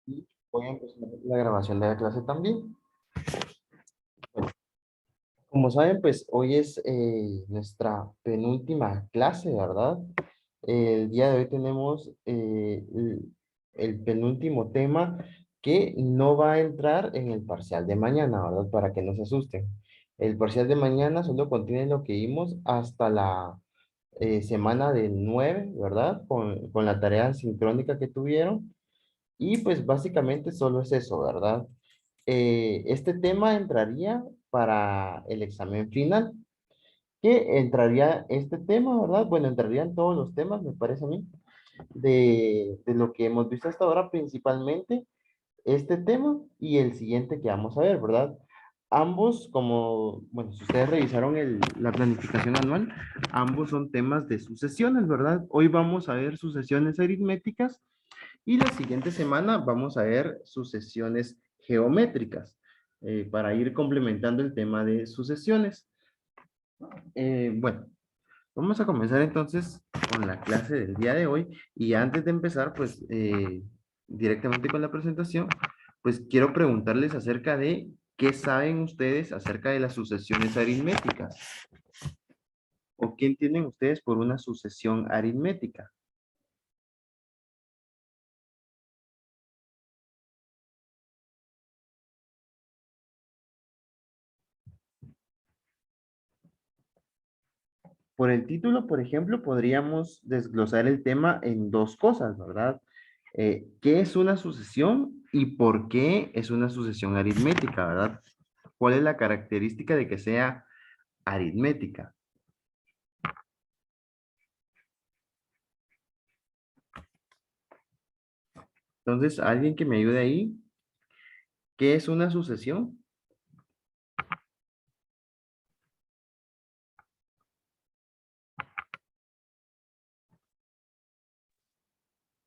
Y voy a empezar la grabación de la clase también. Bueno, como saben, pues hoy es nuestra penúltima clase, ¿verdad? El día de hoy tenemos el penúltimo tema que no va a entrar en el parcial de mañana, ¿verdad? Para que no se asusten. El parcial de mañana solo contiene lo que vimos hasta la semana del 9, ¿verdad? Con la tarea sincrónica que tuvieron. Y pues básicamente solo es eso, ¿verdad? Este tema entraría para el examen final. ¿Qué entraría este tema, verdad? Bueno, entrarían todos los temas, me parece a mí, de lo que hemos visto hasta ahora, principalmente este tema y el siguiente que vamos a ver, ¿verdad? Ambos, como, bueno, si ustedes revisaron la planificación anual, ambos son temas de sucesiones, ¿verdad? Hoy vamos a ver sucesiones aritméticas y la siguiente semana vamos a ver sucesiones geométricas para ir complementando el tema de sucesiones. Bueno, vamos a comenzar entonces con la clase del día de hoy y antes de empezar, pues directamente con la presentación, pues quiero preguntarles acerca de qué saben ustedes acerca de las sucesiones aritméticas o qué entienden ustedes por una sucesión aritmética. Por el título, por ejemplo, podríamos desglosar el tema en dos cosas, ¿verdad? ¿Qué es una sucesión y por qué es una sucesión aritmética, ¿verdad? ¿Cuál es la característica de que sea aritmética? Entonces, alguien que me ayude ahí, ¿qué es una sucesión?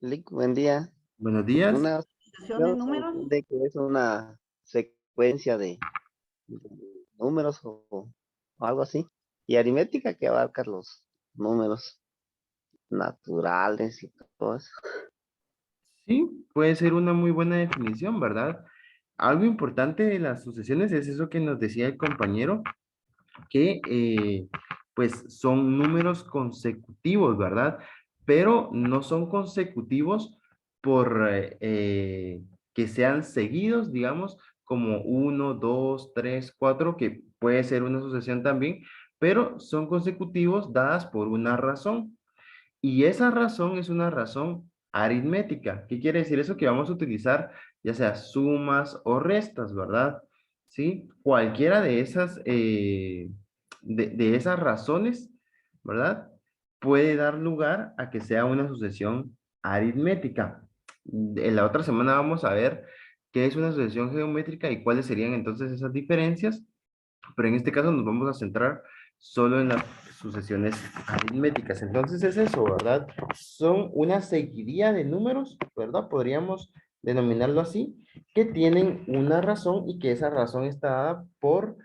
Lick, buen día. Buenos días. Una Sucesión de sucesión se números. entiende que es una secuencia de números o algo así. Y aritmética que abarca los números naturales y todo eso. Sí, puede ser una muy buena definición, ¿verdad? Algo importante de las sucesiones es eso que nos decía el compañero, que pues son números consecutivos, ¿verdad? Pero no son consecutivos por que sean seguidos, digamos, como uno, dos, tres, cuatro, que puede ser una sucesión también, pero son consecutivos dadas por una razón. Y esa razón es una razón aritmética. ¿Qué quiere decir eso? Que vamos a utilizar ya sea sumas o restas, ¿verdad? ¿Sí? Cualquiera de esas, de esas razones, ¿verdad? Puede dar lugar a que sea una sucesión aritmética. En la otra semana vamos a ver qué es una sucesión geométrica y cuáles serían entonces esas diferencias, pero en este caso nos vamos a centrar solo en las sucesiones aritméticas. Entonces es eso, ¿verdad? Son una seguidilla de números, ¿verdad? Podríamos denominarlo así, que tienen una razón y que esa razón está dada por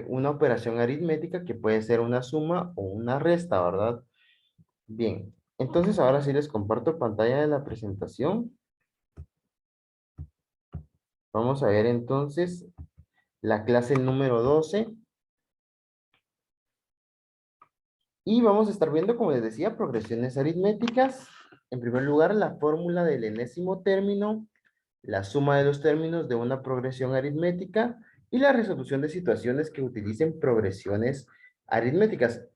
una operación aritmética que puede ser una suma o una resta, ¿verdad? Bien, entonces ahora sí les comparto pantalla de la presentación. Vamos a ver entonces la clase número 12. Y vamos a estar viendo, como les decía, progresiones aritméticas. En primer lugar, la fórmula del enésimo término, la suma de los términos de una progresión aritmética y la resolución de situaciones que utilicen progresiones aritméticas.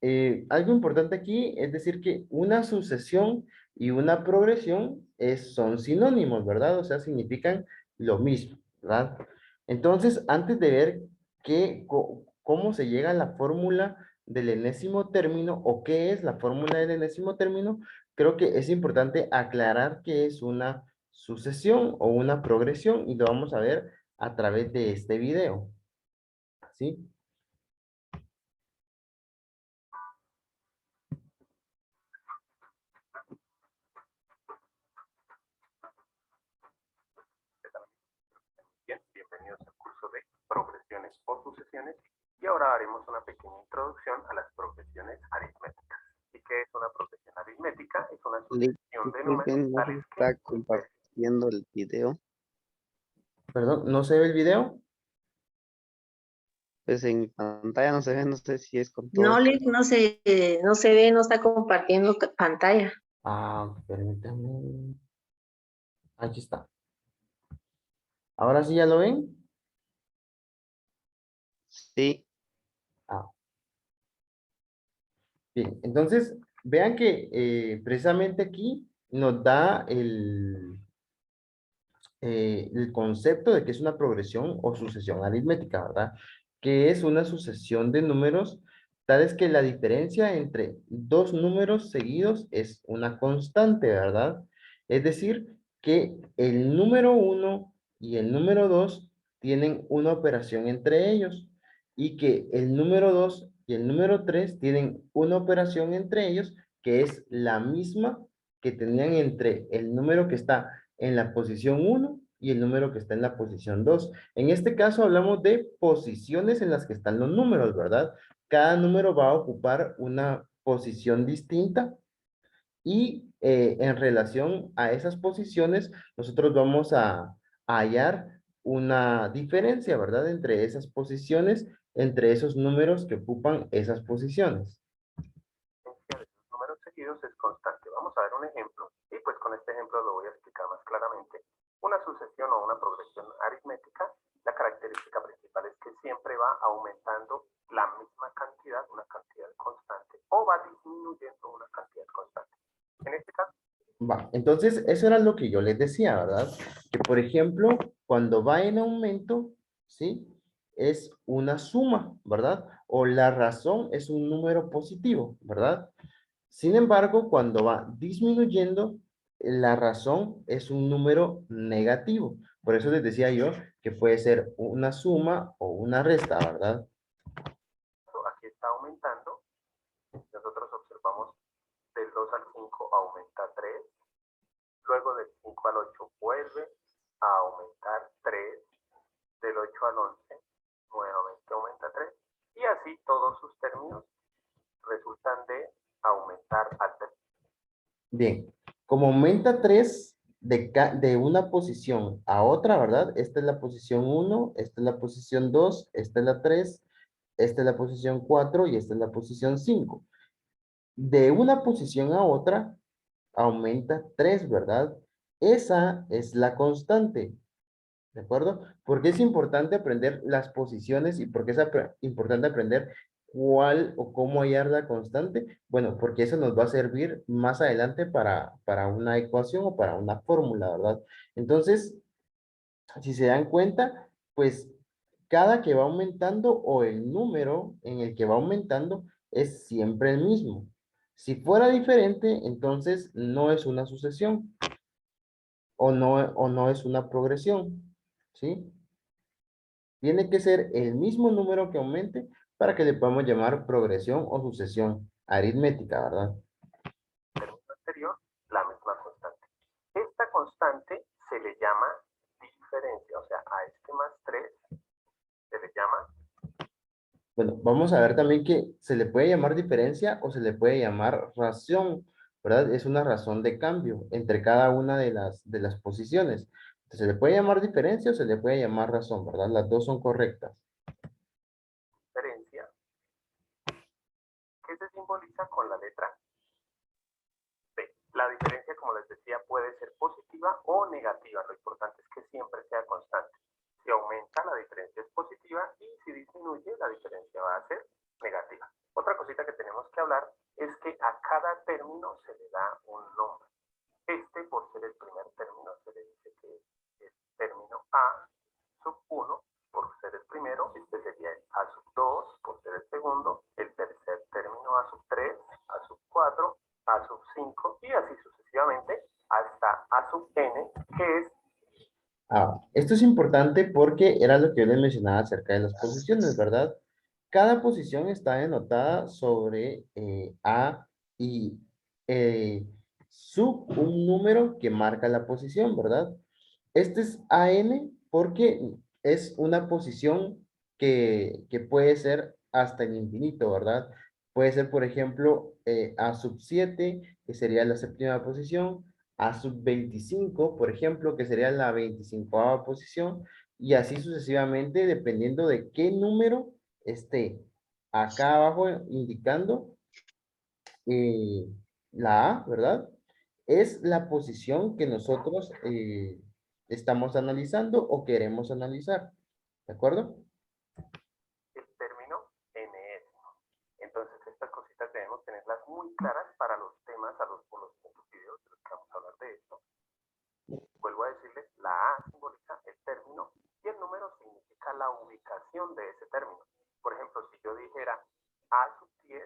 Algo importante aquí es decir que una sucesión y una progresión son sinónimos, ¿verdad? O sea, significan lo mismo, ¿verdad? Entonces, antes de ver cómo se llega a la fórmula del enésimo término o qué es la fórmula del enésimo término, creo que es importante aclarar qué es una sucesión o una progresión y lo vamos a ver a través de este video. ¿Sí? Bien, bienvenidos al curso de progresiones o sucesiones y ahora haremos una pequeña introducción a las progresiones aritméticas. ¿Y qué es una progresión aritmética? Es una Lick, sucesión de números disculpen, no se tales que está compartiendo el video. Perdón, ¿no se ve el video? Pues en mi pantalla no se ve, no sé si es con No, todo. Liz, no se ve, no está compartiendo pantalla. Ah, permítame. Aquí está. ¿Ahora sí ya lo ven? Sí, Ah, bien. Entonces, vean que precisamente aquí nos da el concepto de que es una progresión o sucesión aritmética, ¿verdad? Que es una sucesión de números tales que la diferencia entre dos números seguidos es una constante, ¿verdad? Es decir, que el número uno y el número 2 tienen una operación entre ellos y que el número 2 y el número 3 tienen una operación entre ellos que es la misma que tenían entre el número que está en la posición uno y el número que está en la posición 2. En este caso hablamos de posiciones en las que están los números, ¿verdad? Cada número va a ocupar una posición distinta y en relación a esas posiciones nosotros vamos a hallar una diferencia, ¿verdad? Entre esas posiciones, entre esos números que ocupan esas posiciones. De los números seguidos es constante. Vamos a ver un ejemplo y pues con este ejemplo lo voy a explicar más claramente. Una sucesión o una progresión aritmética, la característica principal es que siempre va aumentando la misma cantidad, una cantidad constante, o va disminuyendo una cantidad constante. En este caso, Va, entonces, eso era lo que yo les decía, ¿verdad? Que, por ejemplo, cuando va en aumento, ¿sí? Es una suma, ¿verdad? O la razón es un número positivo, ¿verdad? Sin embargo, cuando va disminuyendo, la razón es un número negativo. Por eso les decía yo que puede ser una suma o una resta, ¿verdad? aquí está aumentando. Nosotros observamos del 2 al 5 aumenta 3. Luego del 5 al 8 vuelve a aumentar 3. Del 8 al 11 nuevamente aumenta 3. Y así todos sus términos resultan de aumentar al 3. Bien, como aumenta 3 de una posición a otra, ¿verdad? Esta es la posición 1, esta es la posición 2, esta es la 3, esta es la posición 4 y esta es la posición 5. De una posición a otra aumenta 3, ¿verdad? Esa es la constante, ¿de acuerdo? Porque es importante aprender las posiciones y por qué es importante aprender cuál o cómo hallar la constante. Bueno, porque eso nos va a servir más adelante para una ecuación o para una fórmula, ¿verdad? Entonces, si se dan cuenta, pues cada que va aumentando o el número en el que va aumentando es siempre el mismo. Si fuera diferente, entonces no es una sucesión o no es una progresión, ¿sí? Tiene que ser el mismo número que aumente para que le podamos llamar progresión o sucesión aritmética, ¿verdad? Anterior, la misma constante. Esta constante se le llama diferencia, o sea, a este más 3 se le llama. Bueno, vamos a ver también que se le puede llamar diferencia o se le puede llamar razón, ¿verdad? Es una razón de cambio entre cada una de las posiciones. Entonces, se le puede llamar diferencia o se le puede llamar razón, ¿verdad? Las dos son correctas. Diferencia que se simboliza con la letra B. La diferencia, como les decía, puede ser positiva o negativa. Lo importante es que siempre sea constante. Si aumenta, la diferencia es positiva y si disminuye, la diferencia va a ser negativa. Otra cosita que tenemos que hablar es que a cada término se le da un nombre. Este, por ser el primer término, se le dice que es término A sub 1, por ser el primero. Este sería el A sub 2, por ser el segundo. El tercer término A sub 3, A sub 4, A sub 5 y así sucesivamente hasta A sub n, que es. Ah, esto es importante porque era lo que yo les mencionaba acerca de las posiciones, ¿verdad? Cada posición está denotada sobre A y sub un número que marca la posición, ¿verdad? Este es AN porque es una posición que puede ser hasta el infinito, ¿verdad? Puede ser, por ejemplo, A sub 7, que sería la séptima posición, A sub 25, por ejemplo, que sería la 25ª posición, y así sucesivamente, dependiendo de qué número esté acá abajo indicando la A, ¿verdad? Es la posición que nosotros estamos analizando o queremos analizar, ¿de acuerdo? El término NS. Entonces, estas cositas debemos tenerlas muy claras para los temas, por los pocos videos de los que vamos a hablar de esto. Vuelvo a decirles, la A simboliza el término y el número significa la ubicación de ese término. Por ejemplo, si yo dijera A sub 10,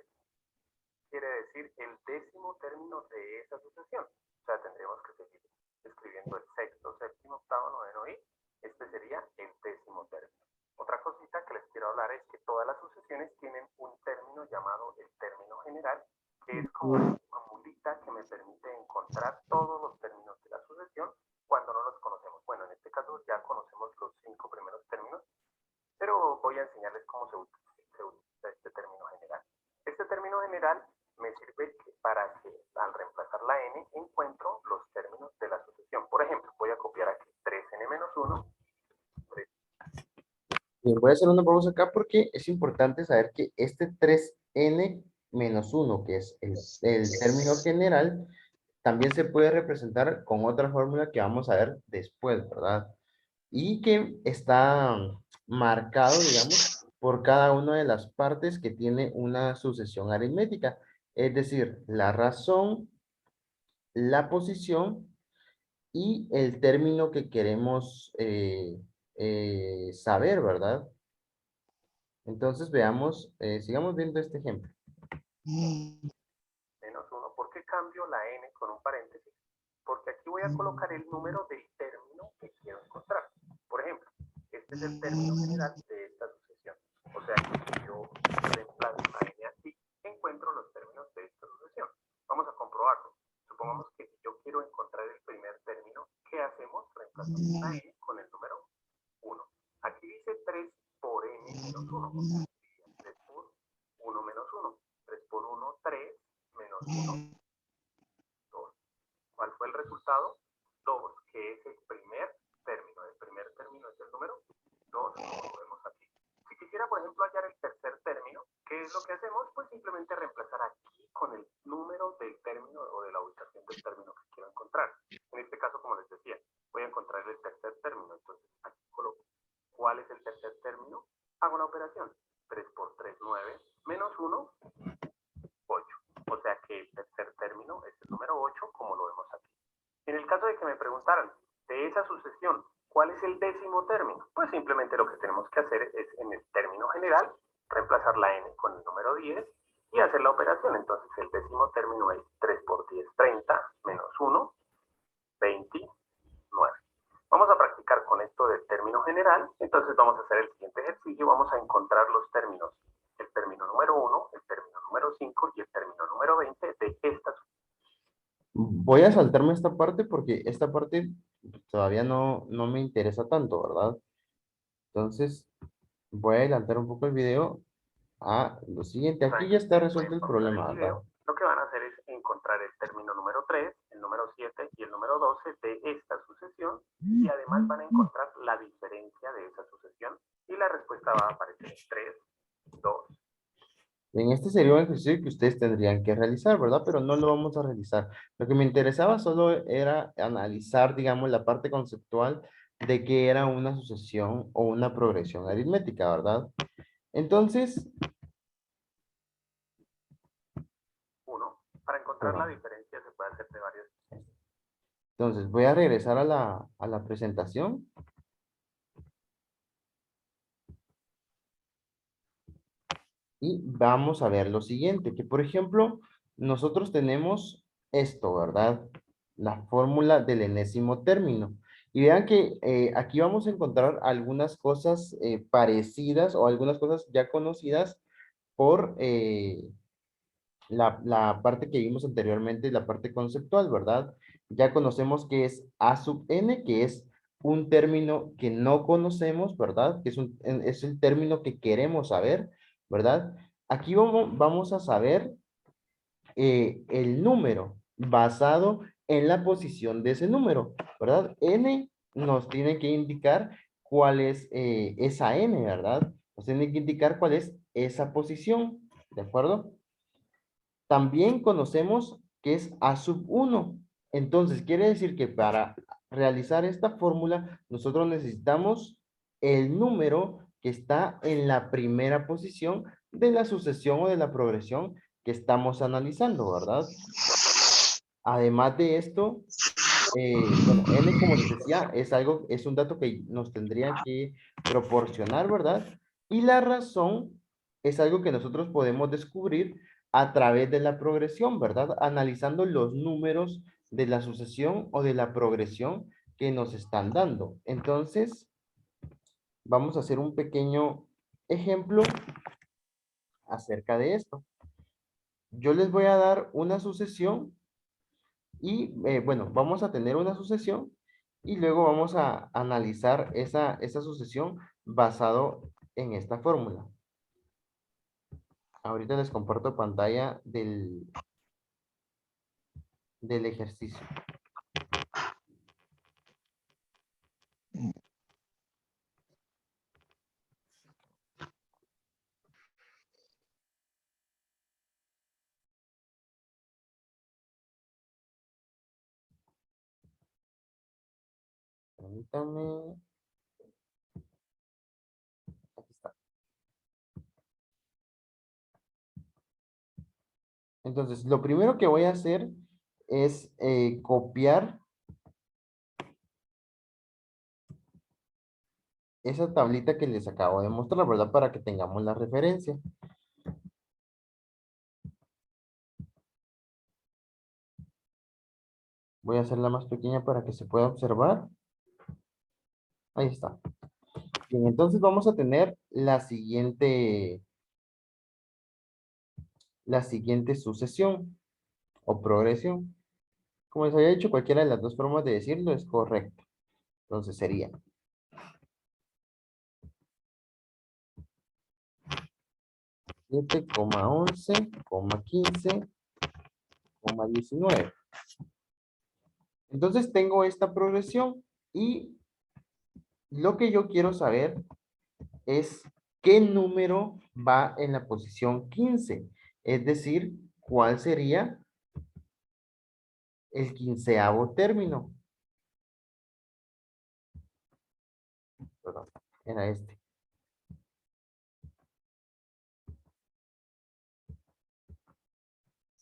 quiere decir el décimo término de esa sucesión. O sea, tendríamos que seguir escribiendo el sexto, séptimo, octavo, noveno y este sería el décimo término. Otra cosita que les quiero hablar es que todas las sucesiones tienen un término llamado el término general, que es como una formulita que me permite encontrar todos los términos de la sucesión cuando no los conocemos. Bueno, en este caso ya conocemos los 5 primeros términos, pero voy a enseñarles cómo se utiliza este término general. Este término general me sirve para que al reemplazar la n encuentro los términos de la sucesión. Por ejemplo, voy a copiar aquí 3n menos 1. Bien, voy a hacer una pausa acá porque es importante saber que este 3n menos 1, que es el término general, también se puede representar con otra fórmula que vamos a ver después, ¿verdad? Y que está marcado, digamos, por cada una de las partes que tiene una sucesión aritmética. Es decir, la razón, la posición y el término que queremos saber, ¿verdad? Entonces veamos, sigamos viendo este ejemplo. Menos 1. ¿Por qué cambio la n con un paréntesis? Porque aquí voy a colocar el número del término que quiero encontrar. Por ejemplo, este es el término general de esta sucesión. O sea que si yo reemplazo la n aquí, encuentro los términos de esta sucesión. Vamos a comprobarlo. Supongamos que si yo quiero encontrar el primer término, ¿qué hacemos? Reemplazamos la n con el número 1. Aquí dice 3 por n menos 1. O sea, 3 por 1 menos 1. 3 por 1, 3 menos 1, 2. ¿Cuál fue el resultado? 2, que es el primer término. El primer término es el número 2, como lo vemos aquí. Si quisiera, por ejemplo, hallar el tercer término, ¿qué es lo que hacemos? Pues simplemente reemplazar aquí con el número del término o de la ubicación del término que quiero encontrar. En este caso, como les decía, voy a encontrar el tercer término. Entonces, aquí coloco. ¿Cuál es el tercer término? Hago una operación. 3 por 3, 9, menos 1, 8. O sea que el tercer término es el número 8, como lo vemos aquí. En el caso de que me preguntaran de esa sucesión, ¿cuál es el décimo término? Pues simplemente lo que tenemos que hacer es en el término general, reemplazar la n con el número 10 y hacer la operación. Entonces el décimo término es 3 por 10, 30, menos 1, 29. Vamos a practicar con esto del término general. Entonces vamos a hacer el siguiente ejercicio. Vamos a encontrar los términos. El término número 1, el término número 5 y el término número 20 de esta. Voy a saltarme esta parte porque esta parte todavía no me interesa tanto, ¿verdad? Entonces, voy a adelantar un poco el video a lo siguiente. Aquí ya está resuelto el problema, ¿verdad? Lo que van a hacer es encontrar el término número 3, el número 7 y el número 12 de esta sucesión y además van a encontrar la diferencia de esa sucesión y la respuesta va a aparecer en 3, 2. En este sería un ejercicio que ustedes tendrían que realizar, ¿verdad? Pero no lo vamos a realizar. Lo que me interesaba solo era analizar, digamos, la parte conceptual de qué era una sucesión o una progresión aritmética, ¿verdad? Entonces, 1. Para encontrar la diferencia se puede hacer de varios. Entonces, voy a regresar a la presentación. Y vamos a ver lo siguiente, que por ejemplo, nosotros tenemos esto, ¿verdad? La fórmula del enésimo término. Y vean que aquí vamos a encontrar algunas cosas parecidas o algunas cosas ya conocidas por la parte que vimos anteriormente, la parte conceptual, ¿verdad? Ya conocemos que es A sub n, que es un término que no conocemos, ¿verdad? Que es el término que queremos saber, ¿verdad? Aquí vamos a saber el número basado en la posición de ese número, ¿verdad? N nos tiene que indicar cuál es esa n, ¿verdad? Nos tiene que indicar cuál es esa posición, ¿de acuerdo? También conocemos que es A sub 1. Entonces, quiere decir que para realizar esta fórmula, nosotros necesitamos el número que está en la primera posición de la sucesión o de la progresión que estamos analizando, ¿verdad? Además de esto, bueno, n, como les decía, es un dato que nos tendrían que proporcionar, ¿verdad? Y la razón es algo que nosotros podemos descubrir a través de la progresión, ¿verdad? Analizando los números de la sucesión o de la progresión que nos están dando. Entonces, vamos a hacer un pequeño ejemplo acerca de esto. Yo les voy a dar una sucesión y, bueno, vamos a tener una sucesión y luego vamos a analizar esa sucesión basado en esta fórmula. Ahorita les comparto pantalla del ejercicio. Permítanme. Aquí está. Entonces, lo primero que voy a hacer es copiar esa tablita que les acabo de mostrar, ¿verdad? Para que tengamos la referencia. Voy a hacerla más pequeña para que se pueda observar. Ahí está. Bien, entonces vamos a tener la siguiente sucesión o progresión. Como les había dicho, cualquiera de las dos formas de decirlo es correcto. Entonces sería 7,11,15,19. Entonces tengo esta progresión y lo que yo quiero saber es qué número va en la posición 15. Es decir, cuál sería el 15avo término. Perdón, era este.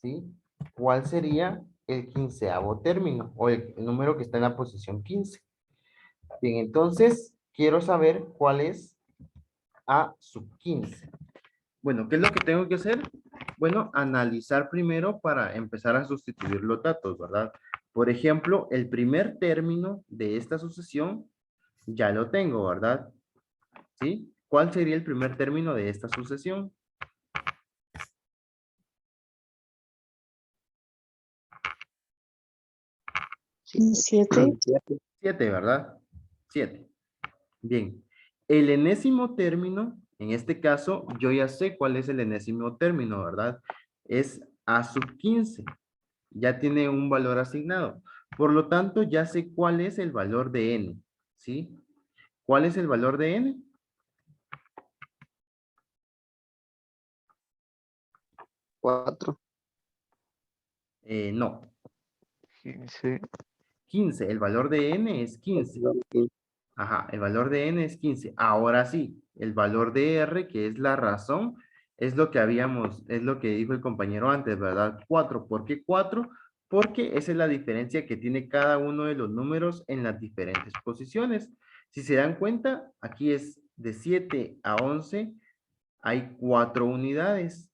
¿Sí? ¿Cuál sería el 15avo término o el número que está en la posición 15? Bien, entonces quiero saber cuál es A sub 15. Bueno, ¿qué es lo que tengo que hacer? Bueno, analizar primero para empezar a sustituir los datos, ¿verdad? Por ejemplo, el primer término de esta sucesión ya lo tengo, ¿verdad? ¿Sí? ¿Cuál sería el primer término de esta sucesión? 7. 7, ¿verdad? 7. Bien. El enésimo término, en este caso, yo ya sé cuál es el enésimo término, ¿verdad? Es A sub 15. Ya tiene un valor asignado. Por lo tanto, ya sé cuál es el valor de n, ¿sí? ¿Cuál es el valor de n? 4. No. 15. 15. El valor de n es 15. Ajá, el valor de n es 15. Ahora sí, el valor de r, que es la razón, es lo que dijo el compañero antes, ¿verdad? 4. ¿Por qué 4? Porque esa es la diferencia que tiene cada uno de los números en las diferentes posiciones. Si se dan cuenta, aquí es de 7 a 11, hay 4 unidades.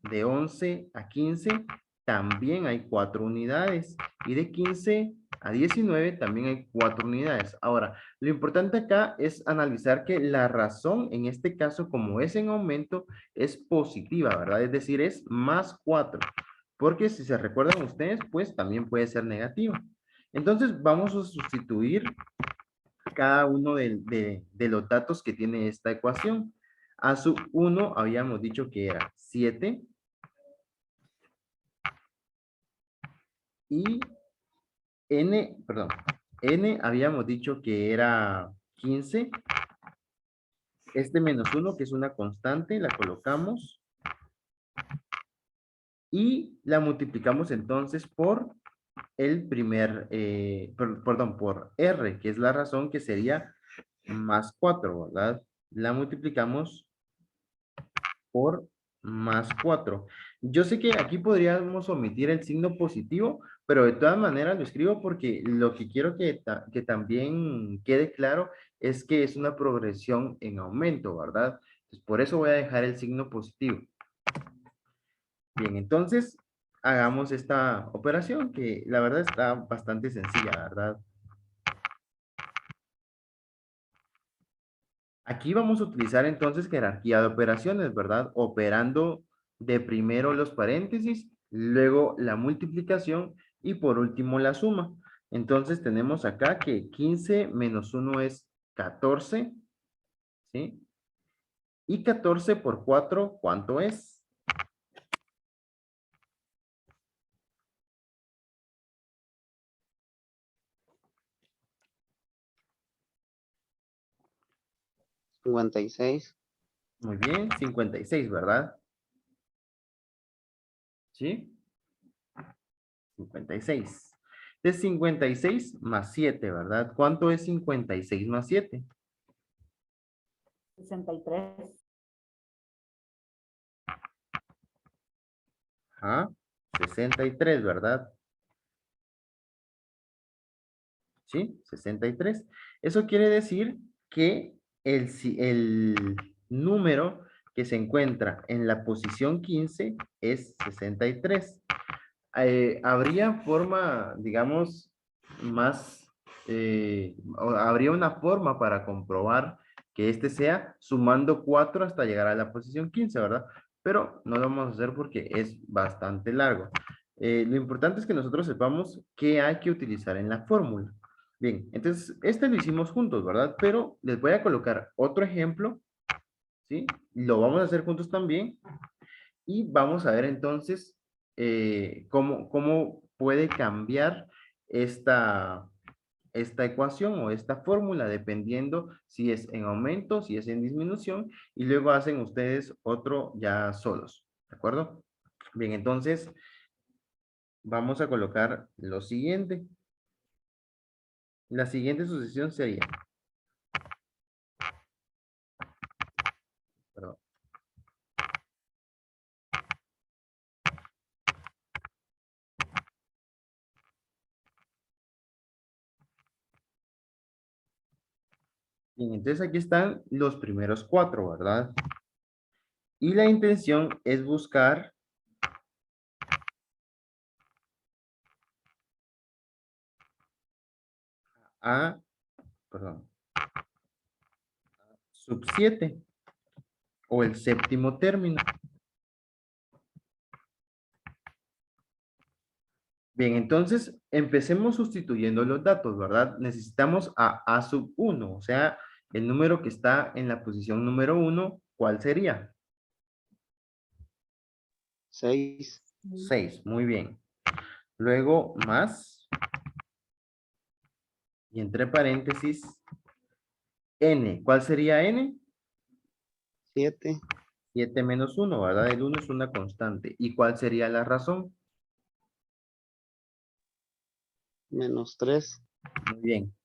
De 11 a 15 también hay 4 unidades. Y de 15 a 19 también hay 4 unidades. Ahora, lo importante acá es analizar que la razón, en este caso, como es en aumento, es positiva, ¿verdad? Es decir, es más 4. Porque si se recuerdan ustedes, pues también puede ser negativa. Entonces, vamos a sustituir cada uno de los datos que tiene esta ecuación. A sub 1 habíamos dicho que era 7. Y n habíamos dicho que era 15. Este menos 1, que es una constante, la colocamos y la multiplicamos entonces por el primer, perdón, por R, que es la razón que sería más 4, ¿verdad? La multiplicamos por más 4. Yo sé que aquí podríamos omitir el signo positivo, pero de todas maneras lo escribo porque lo que quiero que también quede claro es que es una progresión en aumento, ¿verdad? Entonces, por eso voy a dejar el signo positivo. Bien, entonces hagamos esta operación que la verdad está bastante sencilla, ¿verdad? Aquí vamos a utilizar entonces jerarquía de operaciones, ¿verdad? Operando de primero los paréntesis, luego la multiplicación y por último la suma. Entonces tenemos acá que 15 menos 1 es 14, ¿sí? Y 14 por 4, ¿cuánto es? $56. Muy bien, 56, ¿verdad? ¿Sí? 56. De 56 más 7, ¿verdad? ¿Cuánto es 56 más 7? 63. Ajá, 63, ¿verdad? ¿Sí? 63. Eso quiere decir que el número que se encuentra en la posición 15 es 63. Habría forma, digamos, más, habría una forma para comprobar que este sea sumando 4 hasta llegar a la posición 15, ¿verdad? Pero no lo vamos a hacer porque es bastante largo. Lo importante es que nosotros sepamos qué hay que utilizar en la fórmula. Bien, entonces, este lo hicimos juntos, ¿verdad? Pero les voy a colocar otro ejemplo, ¿sí? Lo vamos a hacer juntos también y vamos a ver entonces cómo puede cambiar esta ecuación o esta fórmula dependiendo si es en aumento, si es en disminución y luego hacen ustedes otro ya solos, ¿de acuerdo? Bien, entonces vamos a colocar lo siguiente. La siguiente sucesión sería, perdón. Bien, entonces aquí están los primeros 4, ¿verdad? Y la intención es buscar a, perdón, sub 7 o el séptimo término. Bien, entonces empecemos sustituyendo los datos, ¿verdad? Necesitamos a sub 1, o sea, el número que está en la posición número 1, ¿cuál sería? 6. 6, muy bien. Luego más, y entre paréntesis, n. ¿Cuál sería n? 7. 7 menos 1, ¿verdad? El 1 es una constante. ¿Y cuál sería la razón? -3. Muy bien.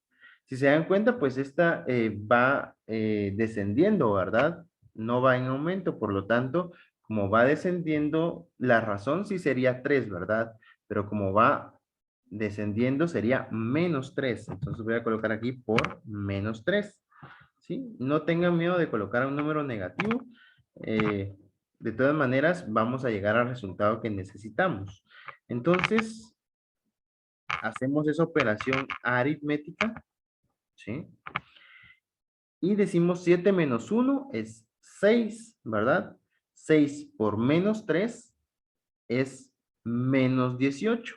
Si se dan cuenta, pues esta va descendiendo, ¿verdad? No va en aumento, por lo tanto, como va descendiendo, la razón sí sería 3, ¿verdad? Pero como va descendiendo, sería menos 3. Entonces voy a colocar aquí por menos 3. ¿Sí? No tengan miedo de colocar un número negativo. De todas maneras, vamos a llegar al resultado que necesitamos. Entonces, hacemos esa operación aritmética. ¿Sí? Y decimos 7 menos 1 es 6, ¿verdad? 6 por menos 3 es menos 18.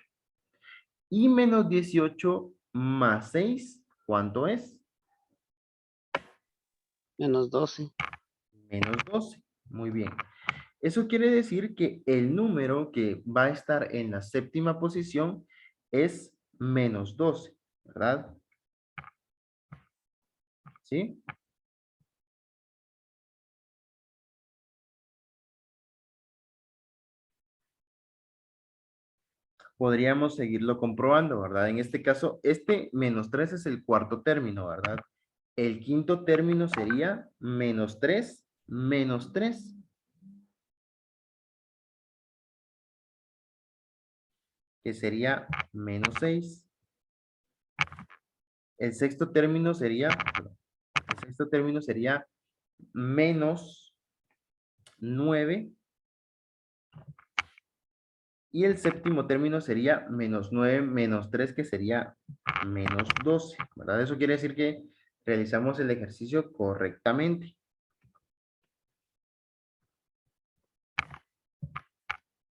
Y menos 18 más 6, ¿cuánto es? -12. Menos 12. Muy bien. Eso quiere decir que el número que va a estar en la séptima posición es menos 12, ¿verdad? ¿Sí? podríamos seguirlo comprobando, ¿verdad? En este caso, este -3 es el cuarto término, ¿verdad? El quinto término sería -3 menos 3. Que sería -6. El sexto término sería -9. Y el séptimo término sería -9 menos 3, que sería -12, ¿verdad? Eso quiere decir que realizamos el ejercicio correctamente.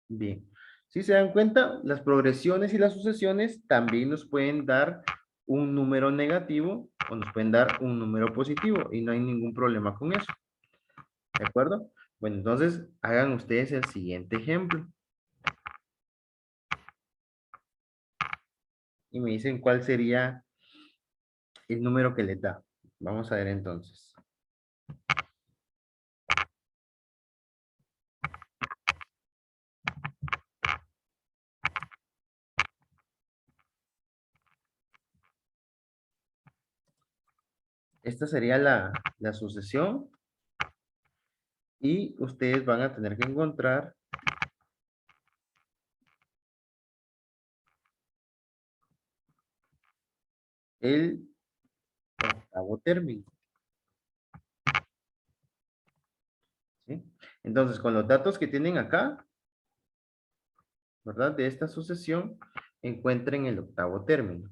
Bien. Si se dan cuenta, las progresiones y las sucesiones también nos pueden dar un número negativo o nos pueden dar un número positivo y no hay ningún problema con eso. ¿De acuerdo? Bueno, entonces hagan ustedes el siguiente ejemplo. Y me dicen cuál sería el número que les da. Vamos a ver entonces. Esta sería la sucesión. Y ustedes van a tener que encontrar el octavo término. ¿Sí? Entonces, con los datos que tienen acá, ¿verdad? De esta sucesión, encuentren el octavo término.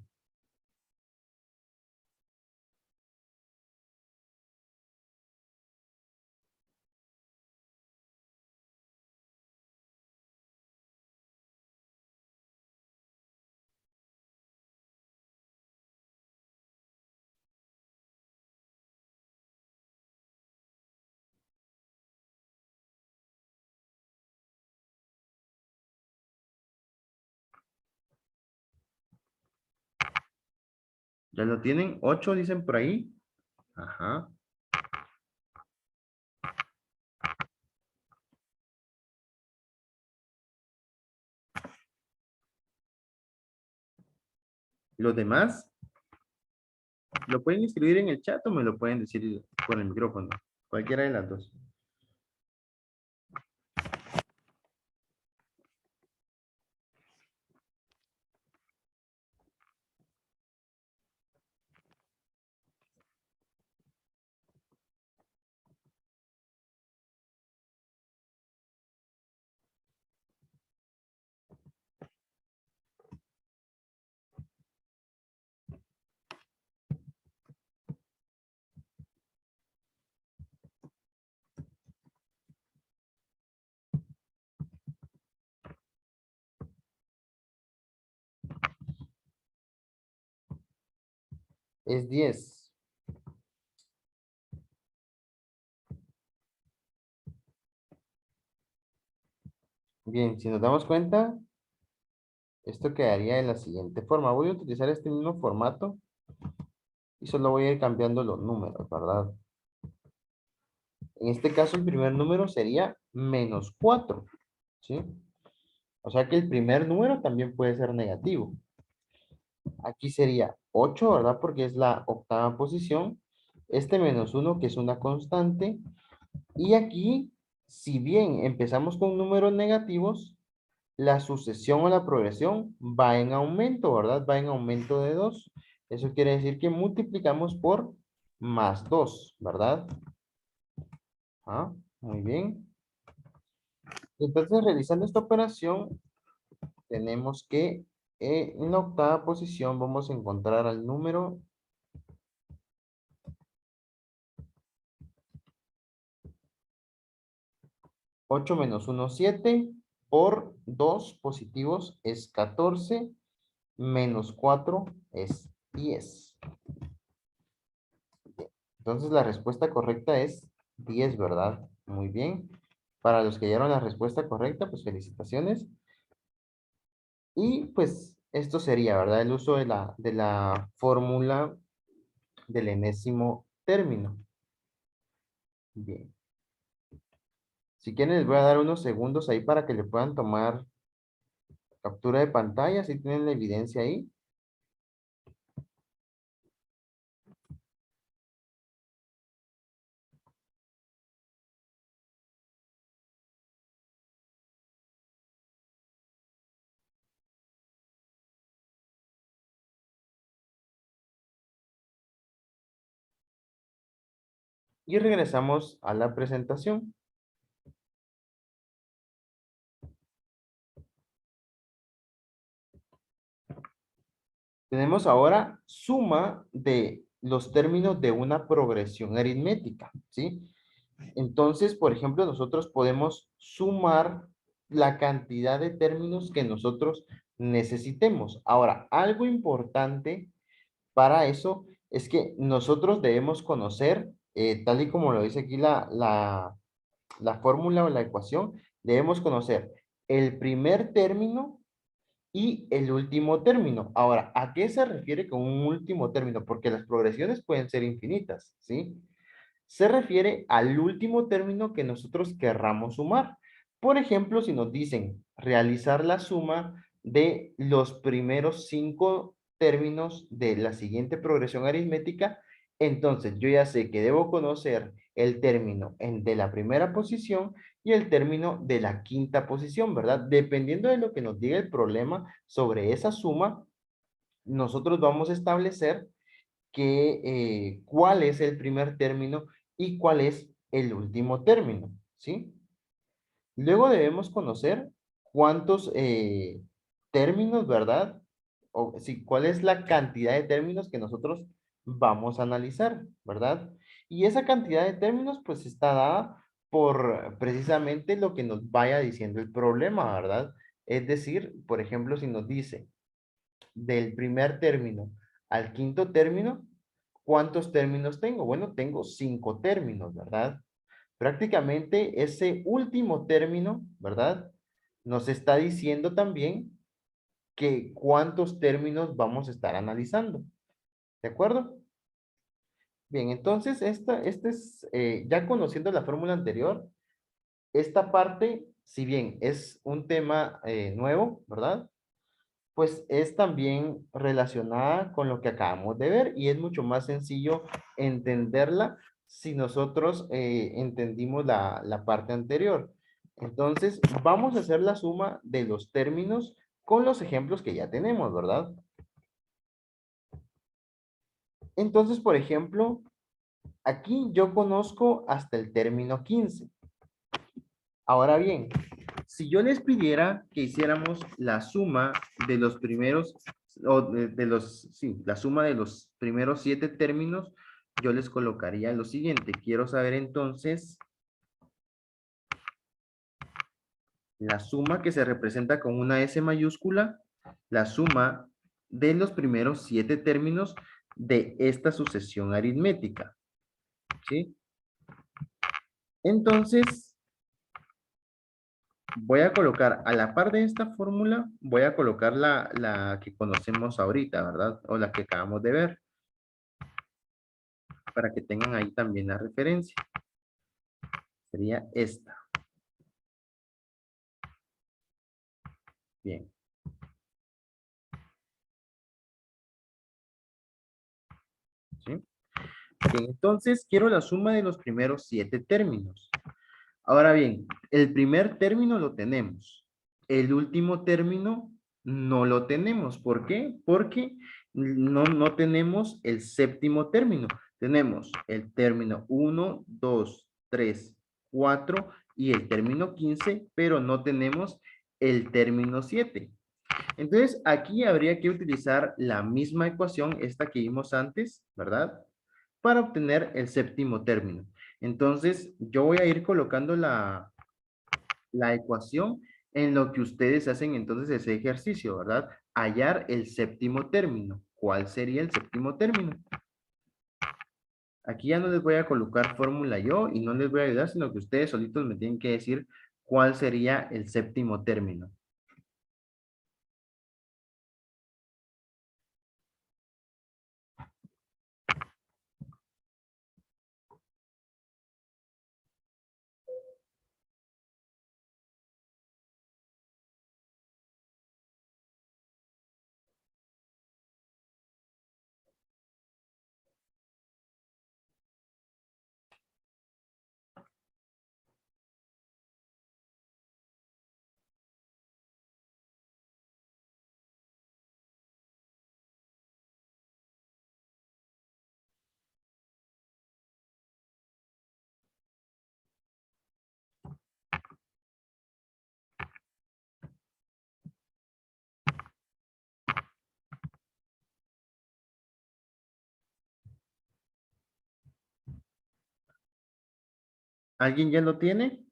¿Ya lo tienen? 8 dicen por ahí. Ajá. Los demás, lo pueden escribir en el chat o me lo pueden decir por el micrófono. Cualquiera de las dos. Es 10. Bien, si nos damos cuenta, esto quedaría de la siguiente forma. Voy a utilizar este mismo formato y solo voy a ir cambiando los números, ¿verdad? En este caso, el primer número sería -4, ¿sí? O sea que el primer número también puede ser negativo. Aquí sería 8, ¿verdad? Porque es la octava posición. Este -1, que es una constante. Y aquí, si bien empezamos con números negativos, la sucesión o la progresión va en aumento, ¿verdad? Va en aumento de 2. Eso quiere decir que multiplicamos por +2, ¿verdad? Ah, muy bien. Entonces, realizando esta operación, tenemos que en la octava posición vamos a encontrar al número 8 menos 1, 7, por 2 positivos es 14, menos 4 es 10. Entonces la respuesta correcta es 10, ¿verdad? Muy bien. Para los que dieron la respuesta correcta, pues felicitaciones. Y pues esto sería, ¿verdad? El uso de la fórmula del enésimo término. Bien. Si quieren, les voy a dar unos segundos ahí para que le puedan tomar Captura de pantalla, si tienen la evidencia ahí. Y regresamos a la presentación. Tenemos ahora suma de los términos de una progresión aritmética, ¿sí? Entonces, por ejemplo, nosotros podemos sumar la cantidad de términos que nosotros necesitemos. Ahora, algo importante para eso es que nosotros debemos conocer, tal y como lo dice aquí la fórmula o la ecuación, debemos conocer el primer término y el último término. Ahora, ¿a qué se refiere con un último término? Porque las progresiones pueden ser infinitas, ¿sí? Se refiere al último término que nosotros querramos sumar. Por ejemplo, si nos dicen realizar la suma de los primeros 5 términos de la siguiente progresión aritmética, entonces yo ya sé que debo conocer el término de la primera posición y el término de la quinta posición, ¿verdad? Dependiendo de lo que nos diga el problema sobre esa suma, nosotros vamos a establecer cuál es el primer término y cuál es el último término, ¿sí? Luego debemos conocer cuántos términos, ¿verdad? O sí, cuál es la cantidad de términos que nosotros vamos a analizar, ¿verdad? Y esa cantidad de términos pues está dada por precisamente lo que nos vaya diciendo el problema, ¿verdad? Es decir, por ejemplo, si nos dice del primer término al quinto término, ¿cuántos términos tengo? Bueno, tengo 5 términos, ¿verdad? Prácticamente ese último término, ¿verdad? Nos está diciendo también que cuántos términos vamos a estar analizando. ¿De acuerdo? Bien, entonces esta es, ya conociendo la fórmula anterior, esta parte, si bien es un tema nuevo, ¿verdad? Pues es también relacionada con lo que acabamos de ver y es mucho más sencillo entenderla si nosotros entendimos la parte anterior. Entonces, vamos a hacer la suma de los términos con los ejemplos que ya tenemos, ¿verdad? Entonces, por ejemplo, aquí yo conozco hasta el término 15. Ahora bien, si yo les pidiera que hiciéramos la suma de los primeros, o sí, la suma de los primeros 7 términos, yo les colocaría lo siguiente. Quiero saber entonces la suma que se representa con una S mayúscula, la suma de los primeros 7 términos de esta sucesión aritmética. ¿Sí? Entonces, voy a colocar a la par de esta fórmula, voy a colocar la que conocemos ahorita, ¿verdad? O la que acabamos de ver, para que tengan ahí también la referencia. Sería esta. Bien. ¿Sí? Bien, entonces quiero la suma de los primeros 7 términos. Ahora bien, el primer término lo tenemos. El último término no lo tenemos. ¿Por qué? Porque no tenemos el séptimo término. Tenemos el término 1, 2, 3, 4 y el término 15, pero no tenemos el término 7. Entonces, aquí habría que utilizar la misma ecuación, esta que vimos antes, ¿verdad? Para obtener el séptimo término. Entonces, yo voy a ir colocando la ecuación en lo que ustedes hacen entonces ese ejercicio, ¿verdad? Hallar el séptimo término. ¿Cuál sería el séptimo término? Aquí ya no les voy a colocar fórmula yo y no les voy a ayudar, sino que ustedes solitos me tienen que decir cuál sería el séptimo término. ¿Alguien ya lo tiene?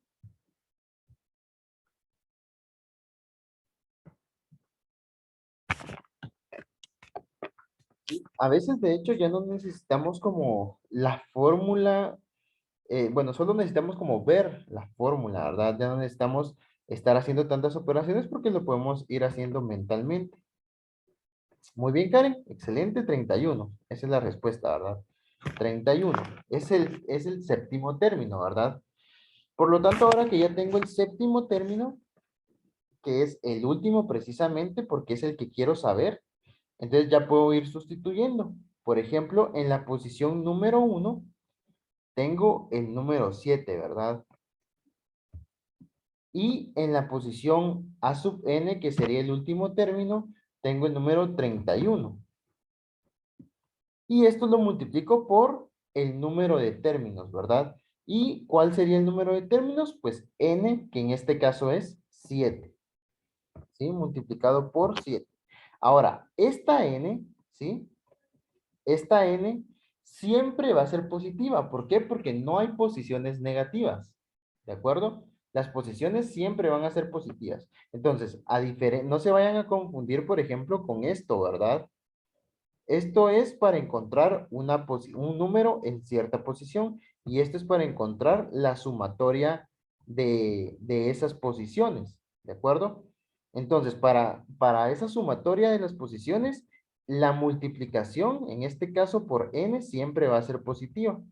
A veces, de hecho, ya no necesitamos como la fórmula, bueno, solo necesitamos como ver la fórmula, ¿verdad? Ya no necesitamos estar haciendo tantas operaciones porque lo podemos ir haciendo mentalmente. Muy bien, Karen, excelente, 31. Esa es la respuesta, ¿verdad? 31. Es el séptimo término, ¿verdad? Por lo tanto, ahora que ya tengo el séptimo término, que es el último precisamente porque es el que quiero saber, entonces ya puedo ir sustituyendo. Por ejemplo, en la posición número 1 tengo el número 7, ¿verdad? Y en la posición A sub n, que sería el último término, tengo el número 31. Y esto lo multiplico por el número de términos, ¿verdad? ¿Y cuál sería el número de términos? Pues n, que en este caso es 7. ¿Sí? Multiplicado por 7. Ahora, esta n, ¿sí? Esta n siempre va a ser positiva. ¿Por qué? Porque no hay posiciones negativas. ¿De acuerdo? Las posiciones siempre van a ser positivas. Entonces, no se vayan a confundir, por ejemplo, con esto, ¿verdad? Esto es para encontrar un número en cierta posición y esto es para encontrar la sumatoria de esas posiciones, ¿de acuerdo? Entonces, para esa sumatoria de las posiciones, la multiplicación, en este caso por n, siempre va a ser positiva.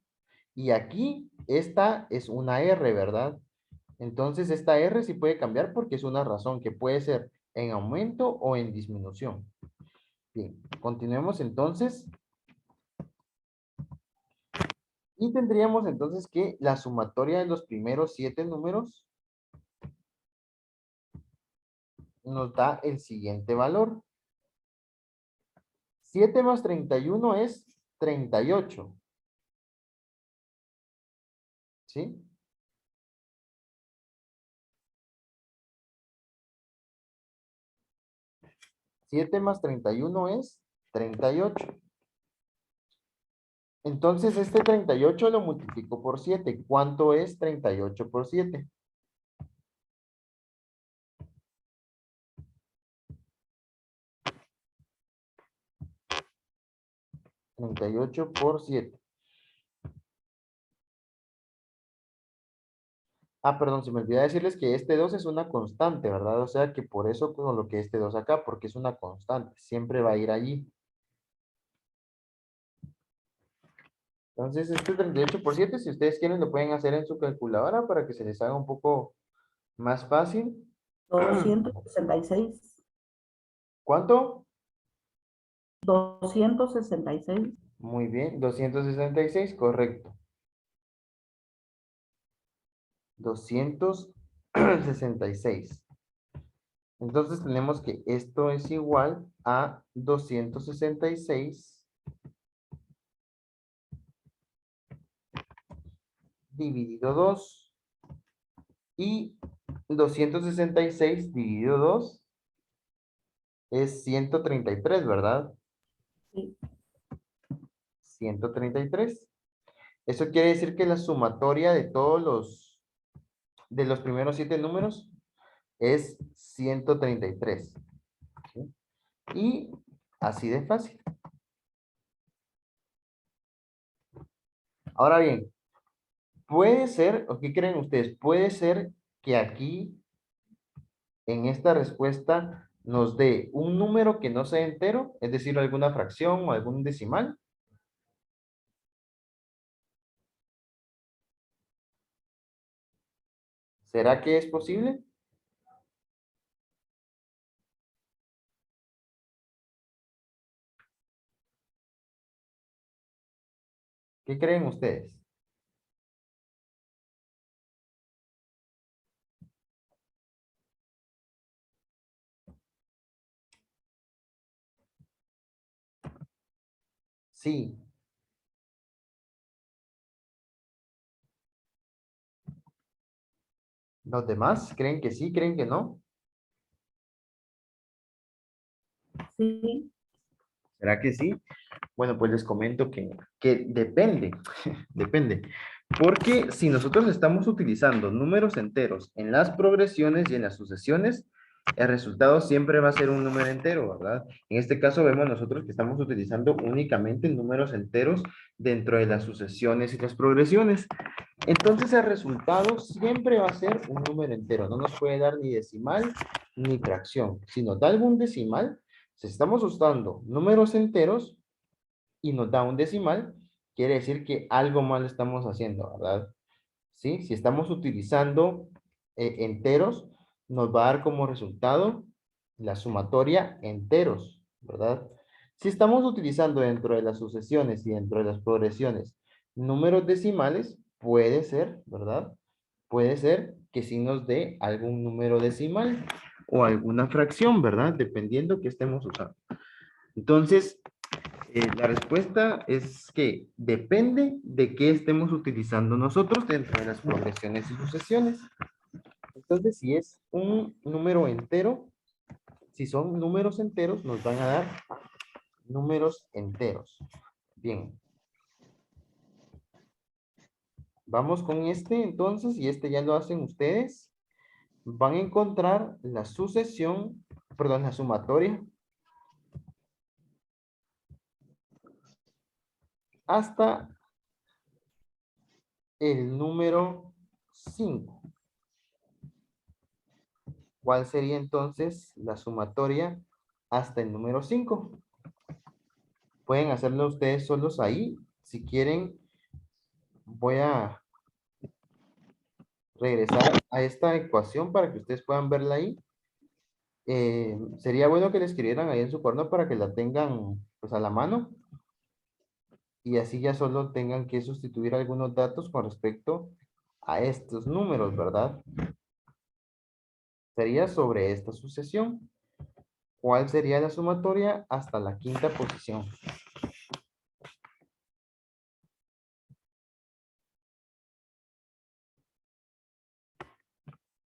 Y aquí, esta es una R, ¿verdad? Entonces, esta R sí puede cambiar porque es una razón que puede ser en aumento o en disminución. Bien, continuemos entonces. Y tendríamos entonces que la sumatoria de los primeros 7 números nos da el siguiente valor. 7 más 31 es 38. ¿Sí? Siete más 31 es 38. Entonces, este 38 lo multiplico por 7. ¿Cuánto es 38 por 7? 38 por 7. Ah, perdón, se me olvidó decirles que este 2 es una constante, ¿verdad? O sea que por eso coloqué este 2 acá, porque es una constante. Siempre va a ir allí. Entonces, este 38 por 7, si ustedes quieren, lo pueden hacer en su calculadora para que se les haga un poco más fácil. 266. ¿Cuánto? 266. Muy bien, 266, correcto. 266. Entonces, tenemos que esto es igual a 266 dividido 2. Y 266 dividido 2 es 133, ¿verdad? Sí. 133. Eso quiere decir que la sumatoria de de los primeros 7 números es 133. ¿Sí? Y así de fácil. Ahora bien, puede ser, ¿o qué creen ustedes? Puede ser que aquí, en esta respuesta, nos dé un número que no sea entero, es decir, alguna fracción o algún decimal. ¿Será que es posible? ¿Qué creen ustedes? Sí. ¿Los demás creen que sí, creen que no? Sí. ¿Será que sí? Bueno, pues les comento que depende, depende. Porque si nosotros estamos utilizando números enteros en las progresiones y en las sucesiones, el resultado siempre va a ser un número entero, ¿verdad? En este caso vemos nosotros que estamos utilizando únicamente números enteros dentro de las sucesiones y las progresiones. Entonces el resultado siempre va a ser un número entero. No nos puede dar ni decimal ni fracción. Si nos da algún decimal, si estamos usando números enteros y nos da un decimal, quiere decir que algo mal estamos haciendo, ¿verdad? ¿Sí? Si estamos utilizando enteros, nos va a dar como resultado la sumatoria enteros, ¿verdad? Si estamos utilizando dentro de las sucesiones y dentro de las progresiones números decimales, puede ser, ¿verdad? Puede ser que sí nos dé algún número decimal o alguna fracción, ¿verdad? Dependiendo que estemos usando. Entonces, la respuesta es que depende de qué estemos utilizando nosotros dentro de las progresiones y sucesiones. Entonces, si es un número entero, si son números enteros, nos van a dar números enteros. Bien. Vamos con este entonces, y este ya lo hacen ustedes. Van a encontrar la sucesión, perdón, la sumatoria hasta el número 5. ¿Cuál sería entonces la sumatoria hasta el número 5? Pueden hacerlo ustedes solos ahí. Si quieren, voy a regresar a esta ecuación para que ustedes puedan verla ahí. Sería bueno que la escribieran ahí en su cuaderno para que la tengan pues a la mano. Y así ya solo tengan que sustituir algunos datos con respecto a estos números, ¿verdad? Sería sobre esta sucesión. ¿Cuál sería la sumatoria hasta la quinta posición?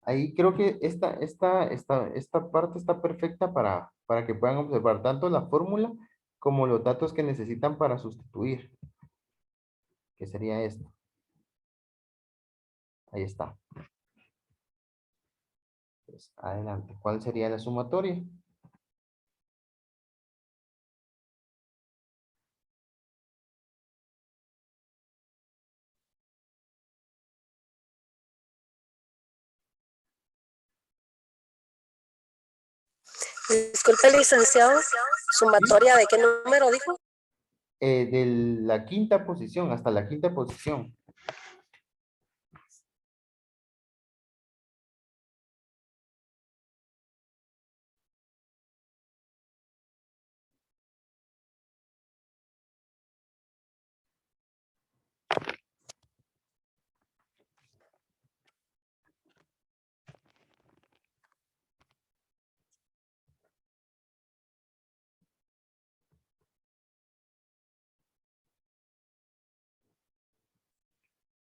Ahí creo que esta parte está perfecta para que puedan observar tanto la fórmula como los datos que necesitan para sustituir, que sería esto. Ahí está. Pues, adelante. ¿Cuál sería la sumatoria? Disculpe, licenciado, ¿sumatoria de qué número dijo? De la quinta posición hasta la quinta posición.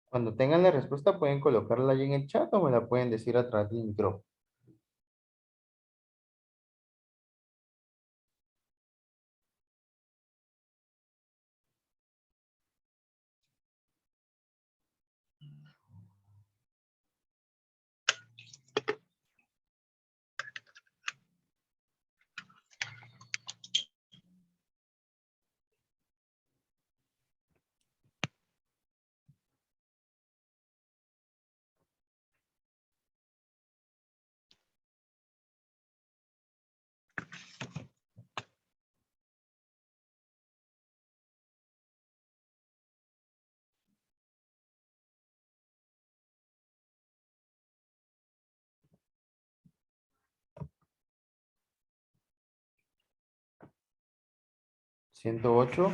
Cuando tengan la respuesta pueden colocarla ahí en el chat o me la pueden decir a través del micrófono. ¿108?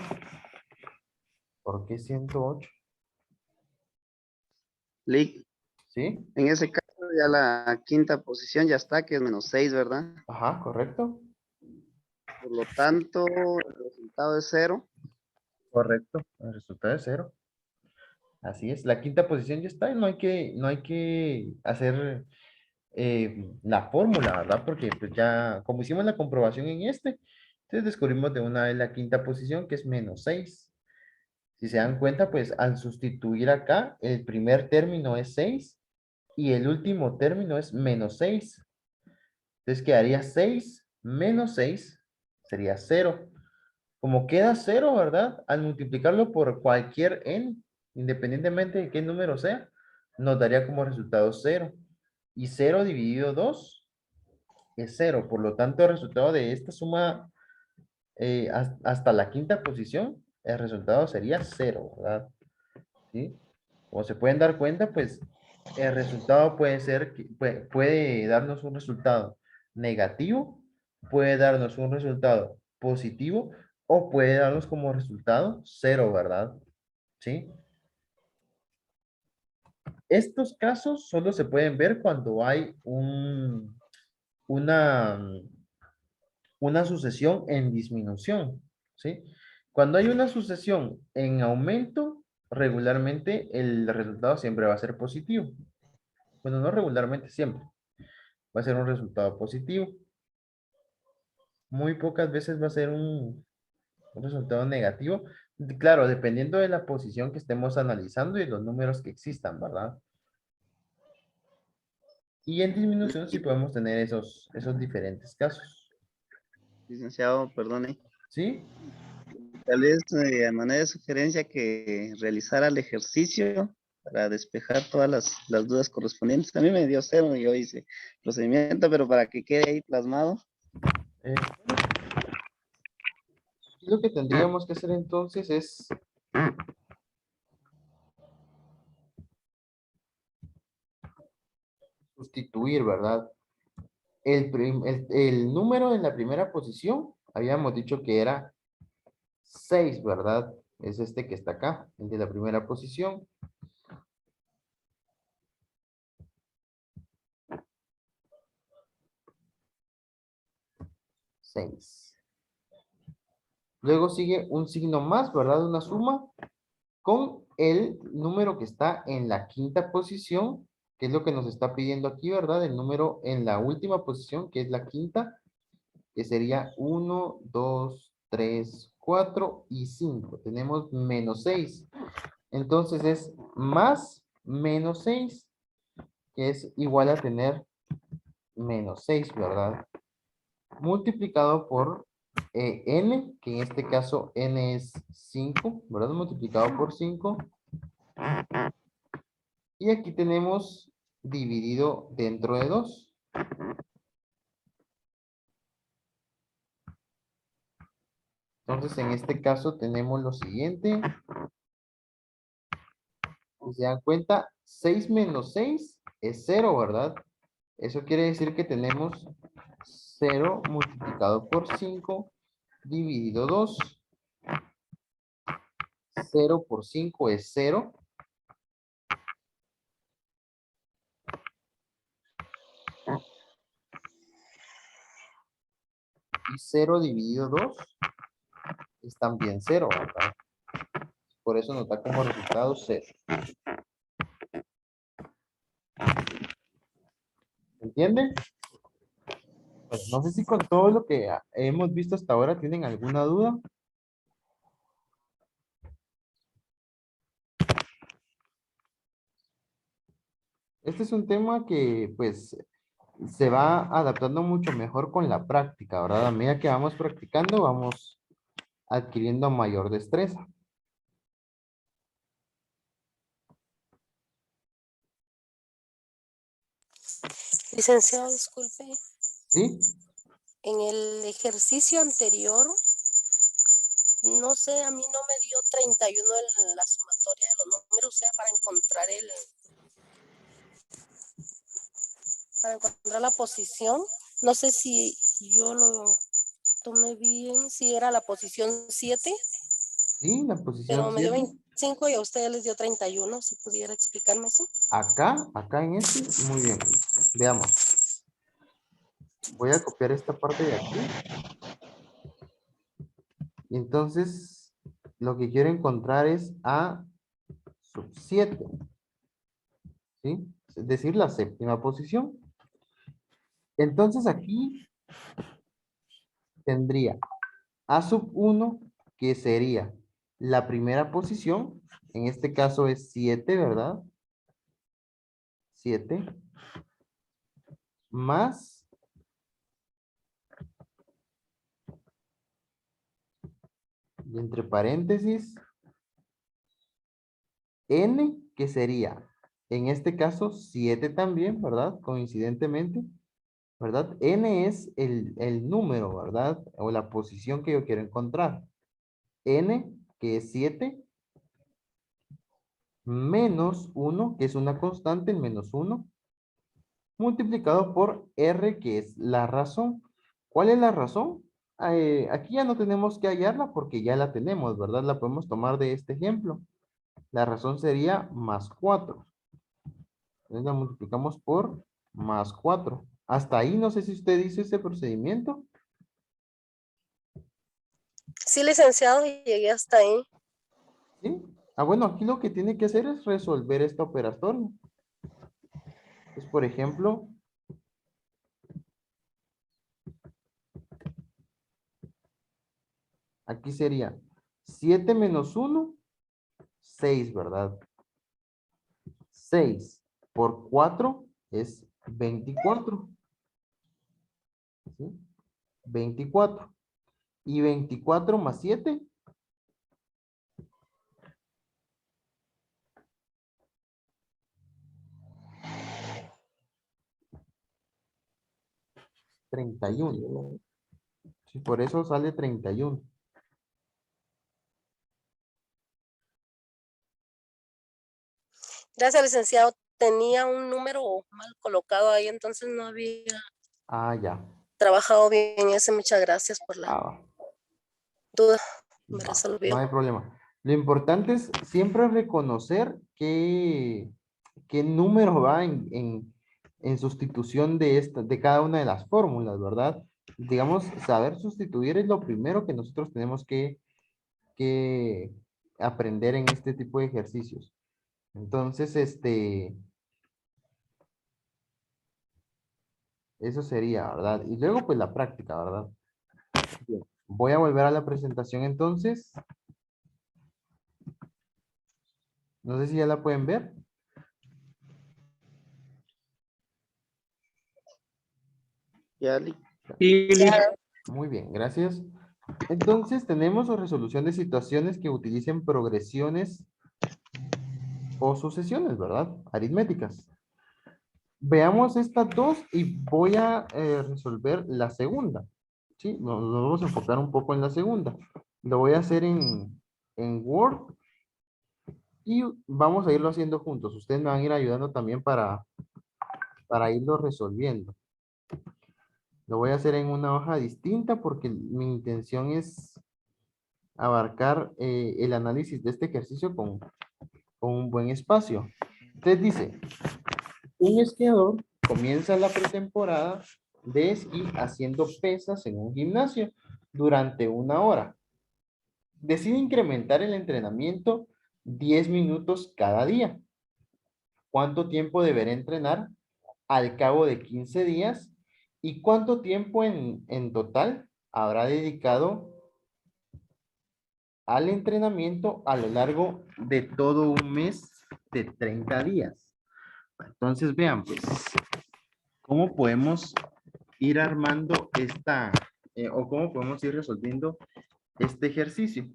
¿Por qué 108? Lick, ¿Sí? en ese caso ya la quinta posición ya está, que es -6, ¿verdad? Ajá, correcto. Por lo tanto, el resultado es 0. Correcto. El resultado es 0. Así es. La quinta posición ya está y no hay que hacer la fórmula, ¿verdad? Porque pues ya, como hicimos la comprobación en este, entonces descubrimos de una vez la quinta posición, que es -6. Si se dan cuenta, pues al sustituir acá, el primer término es 6 y el último término es menos 6. Entonces quedaría 6 menos 6 sería 0. Como queda 0, ¿verdad? Al multiplicarlo por cualquier n, independientemente de qué número sea, nos daría como resultado 0. Y 0 dividido 2 es 0. Por lo tanto, el resultado de esta suma hasta la quinta posición, el resultado sería 0, ¿verdad? ¿Sí? Como se pueden dar cuenta, pues el resultado puede ser, puede darnos un resultado negativo, puede darnos un resultado positivo o puede darnos como resultado 0, ¿verdad? ¿Sí? Estos casos solo se pueden ver cuando hay una sucesión en disminución, ¿sí? Cuando hay una sucesión en aumento, regularmente el resultado siempre va a ser positivo. Bueno, no regularmente, siempre. Va a ser un resultado positivo. Muy pocas veces va a ser un resultado negativo. Claro, dependiendo de la posición que estemos analizando y los números que existan, ¿verdad? Y en disminución sí podemos tener esos diferentes casos. Licenciado, perdone. ¿Sí? Tal vez a manera de sugerencia que realizara el ejercicio para despejar todas las dudas correspondientes. A mí me dio 0 y yo hice procedimiento, pero para que quede ahí plasmado. Eh, y lo que tendríamos que hacer entonces es sustituir, ¿verdad? El número en la primera posición, habíamos dicho que era 6, ¿verdad? Es este que está acá, el de la primera posición. 6. Luego sigue un signo más, ¿verdad? Una suma con el número que está en la quinta posición, que es lo que nos está pidiendo aquí, ¿verdad? El número en la última posición, que es la quinta, que sería 1, 2, 3, 4 y 5. Tenemos menos 6. Entonces es más menos 6, que es igual a tener menos 6, ¿verdad? Multiplicado por n, que en este caso n es 5, ¿verdad? Multiplicado por 5. Y aquí tenemos dividido dentro de 2. Entonces, en este caso tenemos lo siguiente. Si se dan cuenta, 6 menos 6 es 0, ¿verdad? Eso quiere decir que tenemos 0 multiplicado por 5 dividido 2. 0 por 5 es 0. Y 0 dividido 2 es también 0, ¿verdad? Por eso nos da como resultado 0. ¿Entienden? Pues no sé si con todo lo que hemos visto hasta ahora tienen alguna duda. Este es un tema que pues se va adaptando mucho mejor con la práctica, ¿verdad? A medida que vamos practicando, vamos adquiriendo mayor destreza. Licenciado, disculpe, ¿Sí? en el ejercicio anterior, no sé, a mí no me dio 31 en la sumatoria de los números, o sea, para encontrar la posición. No sé si yo lo tomé bien, si era la posición 7, Sí, la posición pero me dio 7. 25 y a ustedes les dio 31, si pudiera explicarme eso. Acá en este, muy bien. Veamos. Voy a copiar esta parte de aquí. Y entonces, lo que quiero encontrar es A sub 7. ¿Sí? Es decir, la séptima posición. Entonces aquí tendría A sub 1, que sería la primera posición, en este caso es 7, ¿verdad? 7 más y entre paréntesis n, que sería en este caso 7 también, ¿verdad? Coincidentemente, ¿verdad? N es el número, ¿verdad? O la posición que yo quiero encontrar. N, que es 7, menos 1, que es una constante, el menos 1, multiplicado por R, que es la razón. ¿Cuál es la razón? Aquí ya no tenemos que hallarla porque ya la tenemos, ¿verdad? La podemos tomar de este ejemplo. La razón sería más 4. Entonces la multiplicamos por más 4. Hasta ahí no sé si usted hizo ese procedimiento. Sí, licenciado, llegué hasta ahí. ¿Sí? Ah, bueno, aquí lo que tiene que hacer es resolver esta operación. Pues, por ejemplo, aquí sería 7 menos 1, 6, ¿verdad? 6 por 4 es 24. ¿Sí? 24. Y 24 más 7. 31. Sí, por eso sale 31. Gracias, licenciado. Tenía un número mal colocado ahí, entonces no había Ah, ya. trabajado bien ese. Muchas gracias por la Ah, va. duda. Me Va, no resolvió. hay problema. Lo importante es siempre reconocer qué número va en sustitución de cada una de las fórmulas, ¿verdad? Digamos, saber sustituir es lo primero que nosotros tenemos que aprender en este tipo de ejercicios. Entonces, eso sería, ¿verdad? Y luego, pues, la práctica, ¿verdad? Bien. Voy a volver a la presentación entonces. No sé si ya la pueden ver. Ya, Ya. Muy bien, gracias. Entonces tenemos resolución de situaciones que utilicen progresiones o sucesiones, ¿verdad? Aritméticas. Veamos estas dos y voy a resolver la segunda. ¿Sí? Nos vamos a enfocar un poco en la segunda. Lo voy a hacer en Word y vamos a irlo haciendo juntos. Ustedes me van a ir ayudando también para irlo resolviendo. Lo voy a hacer en una hoja distinta porque mi intención es abarcar el análisis de este ejercicio con un buen espacio. Entonces dice, un esquiador comienza la pretemporada de esquí haciendo pesas en un gimnasio durante 1 hora. Decide incrementar el entrenamiento 10 minutos cada día. ¿Cuánto tiempo deberá entrenar al cabo de 15 días? ¿Y cuánto tiempo en total habrá dedicado al entrenamiento a lo largo de todo un mes de 30 días? Entonces vean, pues, cómo podemos ir armando o cómo podemos ir resolviendo este ejercicio.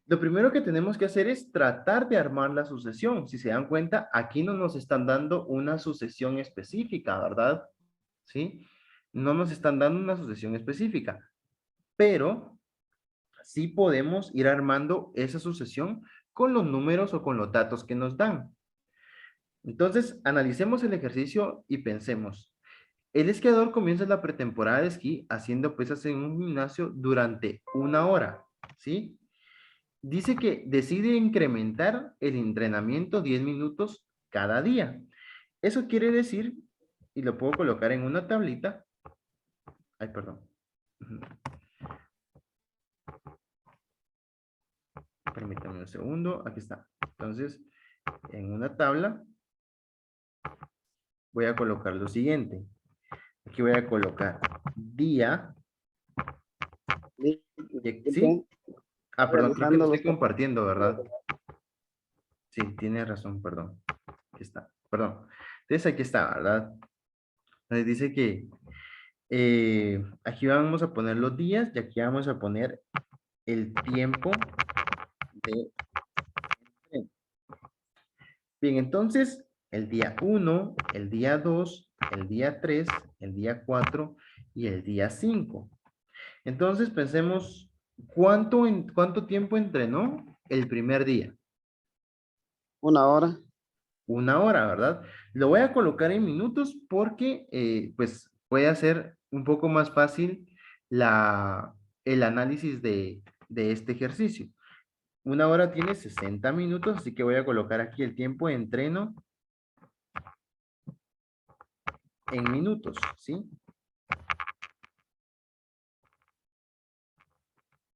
Lo primero que tenemos que hacer es tratar de armar la sucesión. Si se dan cuenta, aquí no nos están dando una sucesión específica, ¿verdad? ¿Sí? No nos están dando una sucesión específica, pero sí podemos ir armando esa sucesión con los números o con los datos que nos dan. Entonces, analicemos el ejercicio y pensemos. El esquiador comienza la pretemporada de esquí haciendo pesas en un gimnasio durante 1 hora, ¿sí? Dice que decide incrementar el entrenamiento 10 minutos cada día. Eso quiere decir, y lo puedo colocar en una tablita. Ay, perdón. Permítanme un segundo. Aquí está. Entonces, en una tabla voy a colocar lo siguiente. Aquí voy a colocar día ¿Sí? Ah, perdón, creo que no Realizando estoy los compartiendo, ¿verdad? Sí, tiene razón, perdón. Aquí está, perdón. Entonces aquí está, ¿verdad? Entonces dice que aquí vamos a poner los días y aquí vamos a poner el tiempo de... Bien, entonces el día 1, el día 2, el día 3, el día 4 y el día 5. Entonces pensemos, ¿cuánto tiempo entrenó el primer día? 1 hora. 1 hora, ¿verdad? Lo voy a colocar en minutos porque pues puede hacer un poco más fácil el análisis de este ejercicio. 1 hora tiene 60 minutos, así que voy a colocar aquí el tiempo de entreno en minutos, ¿sí?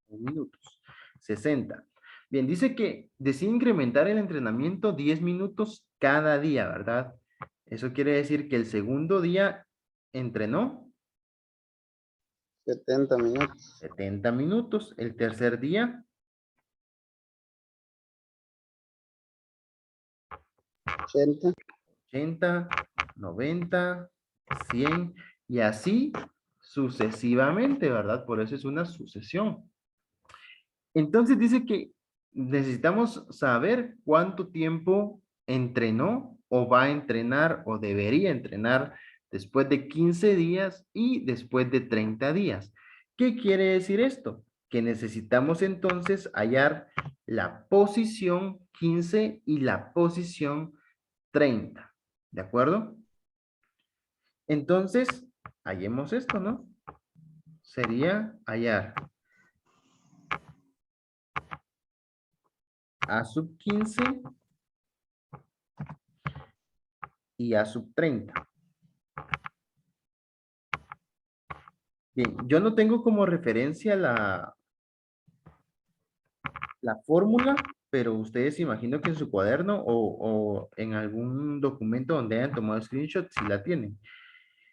En minutos. 60. Bien, dice que desea incrementar el entrenamiento 10 minutos cada día, ¿verdad? Eso quiere decir que el segundo día entrenó 70 minutos. 70 minutos. El tercer día, 80. 80, 90, 100 y así sucesivamente, ¿verdad? Por eso es una sucesión. Entonces dice que necesitamos saber cuánto tiempo entrenó o va a entrenar o debería entrenar después de 15 días y después de 30 días. ¿Qué quiere decir esto? Que necesitamos entonces hallar la posición 15 y la posición 30. ¿De acuerdo? Entonces, hallemos esto, ¿no? Sería hallar A sub 15 y A sub 30. Bien, yo no tengo como referencia la fórmula, pero ustedes imagino que en su cuaderno o en algún documento donde hayan tomado screenshot, si la tienen.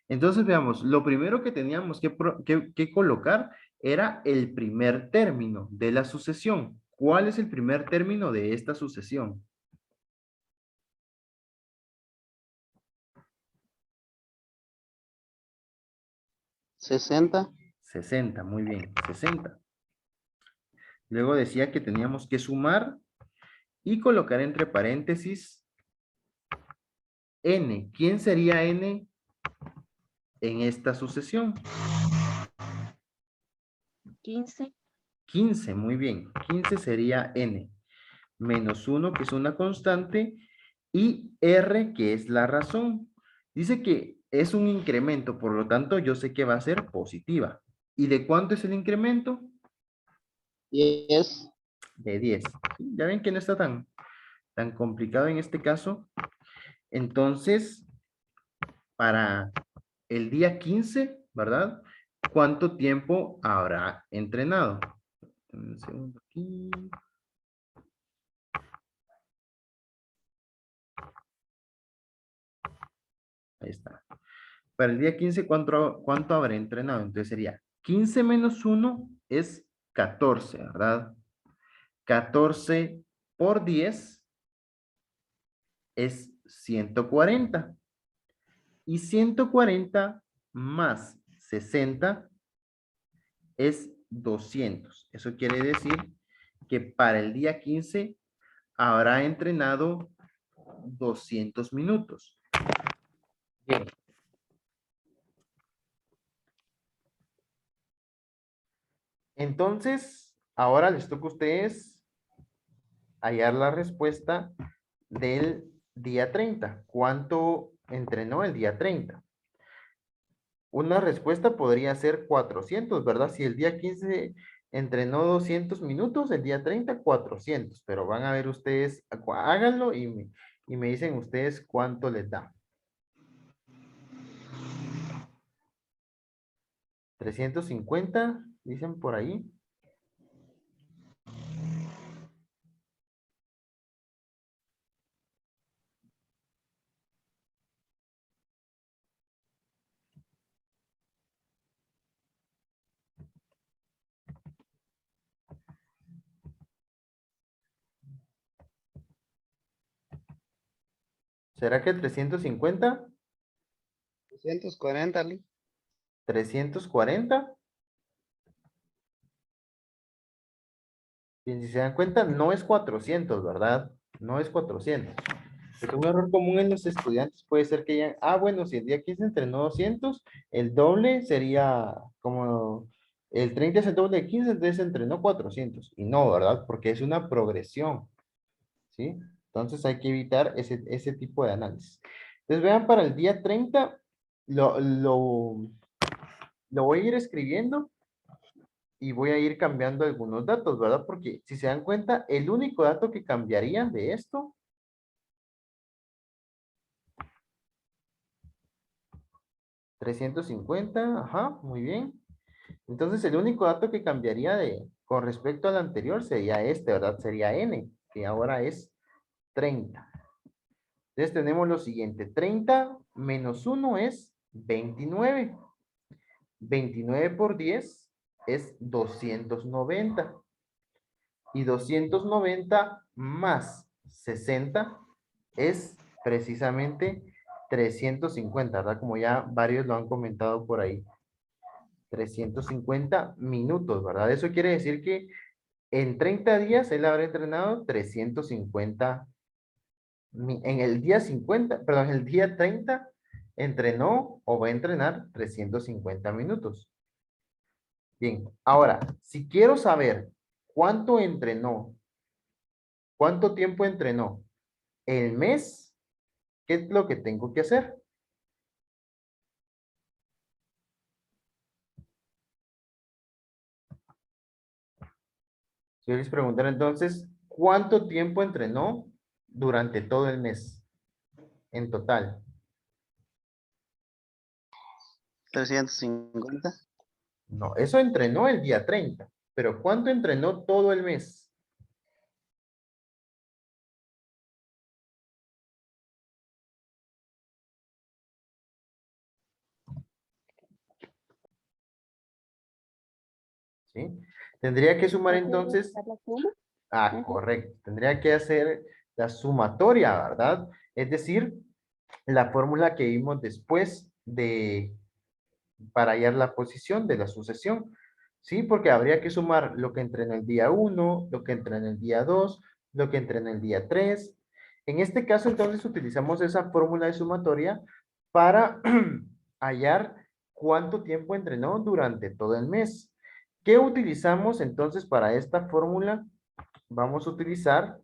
Entonces veamos, lo primero que teníamos que colocar era el primer término de la sucesión. ¿Cuál es el primer término de esta sucesión? 60. 60, muy bien, 60. Luego decía que teníamos que sumar y colocar entre paréntesis n. ¿Quién sería n en esta sucesión? 15. 15, muy bien. 15 sería n. Menos 1, que es una constante, y r, que es la razón. Dice que es un incremento, por lo tanto, yo sé que va a ser positiva. ¿Y de cuánto es el incremento? 10. De 10. ¿Sí? Ya ven que no está tan complicado en este caso. Entonces, para el día 15, ¿verdad? ¿Cuánto tiempo habrá entrenado? Un segundo aquí. Ahí está. Para el día 15, ¿cuánto habré entrenado? Entonces sería 15 menos 1 es 14, ¿verdad? 14 por 10 es 140. Y 140 más 60 es 200. Eso quiere decir que para el día 15 habrá entrenado 200 minutos. Bien. Entonces, ahora les toca a ustedes hallar la respuesta del día 30. ¿Cuánto entrenó el día 30? Una respuesta podría ser 400, ¿verdad? Si el día 15 entrenó 200 minutos, el día 30, 400. Pero van a ver ustedes, háganlo y me dicen ustedes cuánto les da. 350, dicen por ahí. ¿Será que 350? 240, Ali. 340. Bien, si se dan cuenta, no es 400, ¿verdad? No es 400. Es un error común en los estudiantes. Puede ser que ya, bueno, si el día 15 entrenó 200, el doble sería como, el 30 es el doble de 15, entonces entrenó 400. Y no, ¿verdad? Porque es una progresión, ¿sí? Entonces hay que evitar ese tipo de análisis. Entonces vean, para el día 30, lo voy a ir escribiendo y voy a ir cambiando algunos datos, ¿verdad? Porque si se dan cuenta, el único dato que cambiaría de esto, 350, ajá, muy bien. Entonces el único dato que cambiaría con respecto al anterior sería este, ¿verdad? Sería n, que ahora es 30. Entonces tenemos lo siguiente, 30 menos 1 es 29. 29 por 10 es 290. Y 290 más 60 es precisamente 350, ¿verdad? Como ya varios lo han comentado por ahí. 350 minutos, ¿verdad? Eso quiere decir que en 30 días él habrá entrenado 350. En el día 50, perdón, en el día 30 entrenó o va a entrenar 350 minutos. Bien, ahora, si quiero saber cuánto entrenó, cuánto tiempo entrenó el mes, ¿qué es lo que tengo que hacer? Si yo les preguntara entonces, ¿cuánto tiempo entrenó durante todo el mes en total? 350. No, eso entrenó el día 30, pero ¿cuánto entrenó todo el mes? ¿Sí? Tendría que sumar entonces. Correcto. Tendría que hacer la sumatoria, ¿verdad? Es decir, la fórmula que vimos después para hallar la posición de la sucesión. ¿Sí? Porque habría que sumar lo que entra en el día 1, lo que entra en el día 2, lo que entra en el día 3. En este caso, entonces, utilizamos esa fórmula de sumatoria para hallar cuánto tiempo entrenó durante todo el mes. ¿Qué utilizamos entonces para esta fórmula? Vamos a utilizar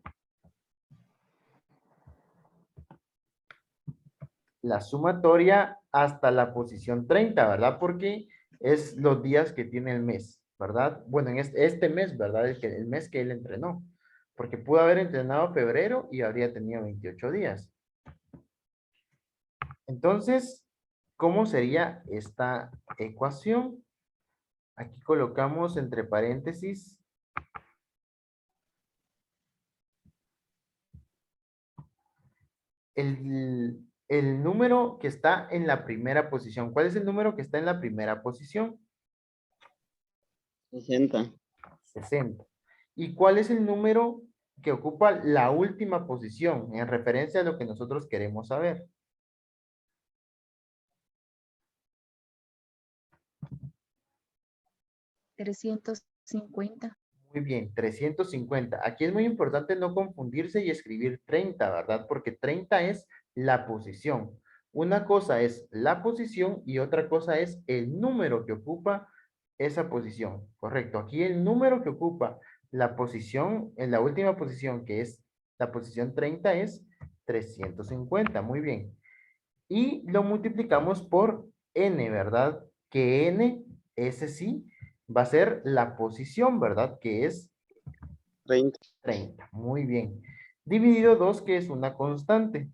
la sumatoria hasta la posición 30, ¿verdad? Porque es los días que tiene el mes, ¿verdad? Bueno, en este mes, ¿verdad? El mes que él entrenó. Porque pudo haber entrenado febrero y habría tenido 28 días. Entonces, ¿cómo sería esta ecuación? Aquí colocamos entre paréntesis el número que está en la primera posición. ¿Cuál es el número que está en la primera posición? 60. 60. ¿Y cuál es el número que ocupa la última posición en referencia a lo que nosotros queremos saber? 350. Muy bien, 350. Aquí es muy importante no confundirse y escribir 30, ¿verdad? Porque 30 es la posición. Una cosa es la posición y otra cosa es el número que ocupa esa posición. Correcto. Aquí el número que ocupa la posición, en la última posición, que es la posición 30, es 350. Muy bien. Y lo multiplicamos por n, ¿verdad? Que n, ese sí, va a ser la posición, ¿verdad? Que es 30. 30. Muy bien. Dividido 2, que es una constante.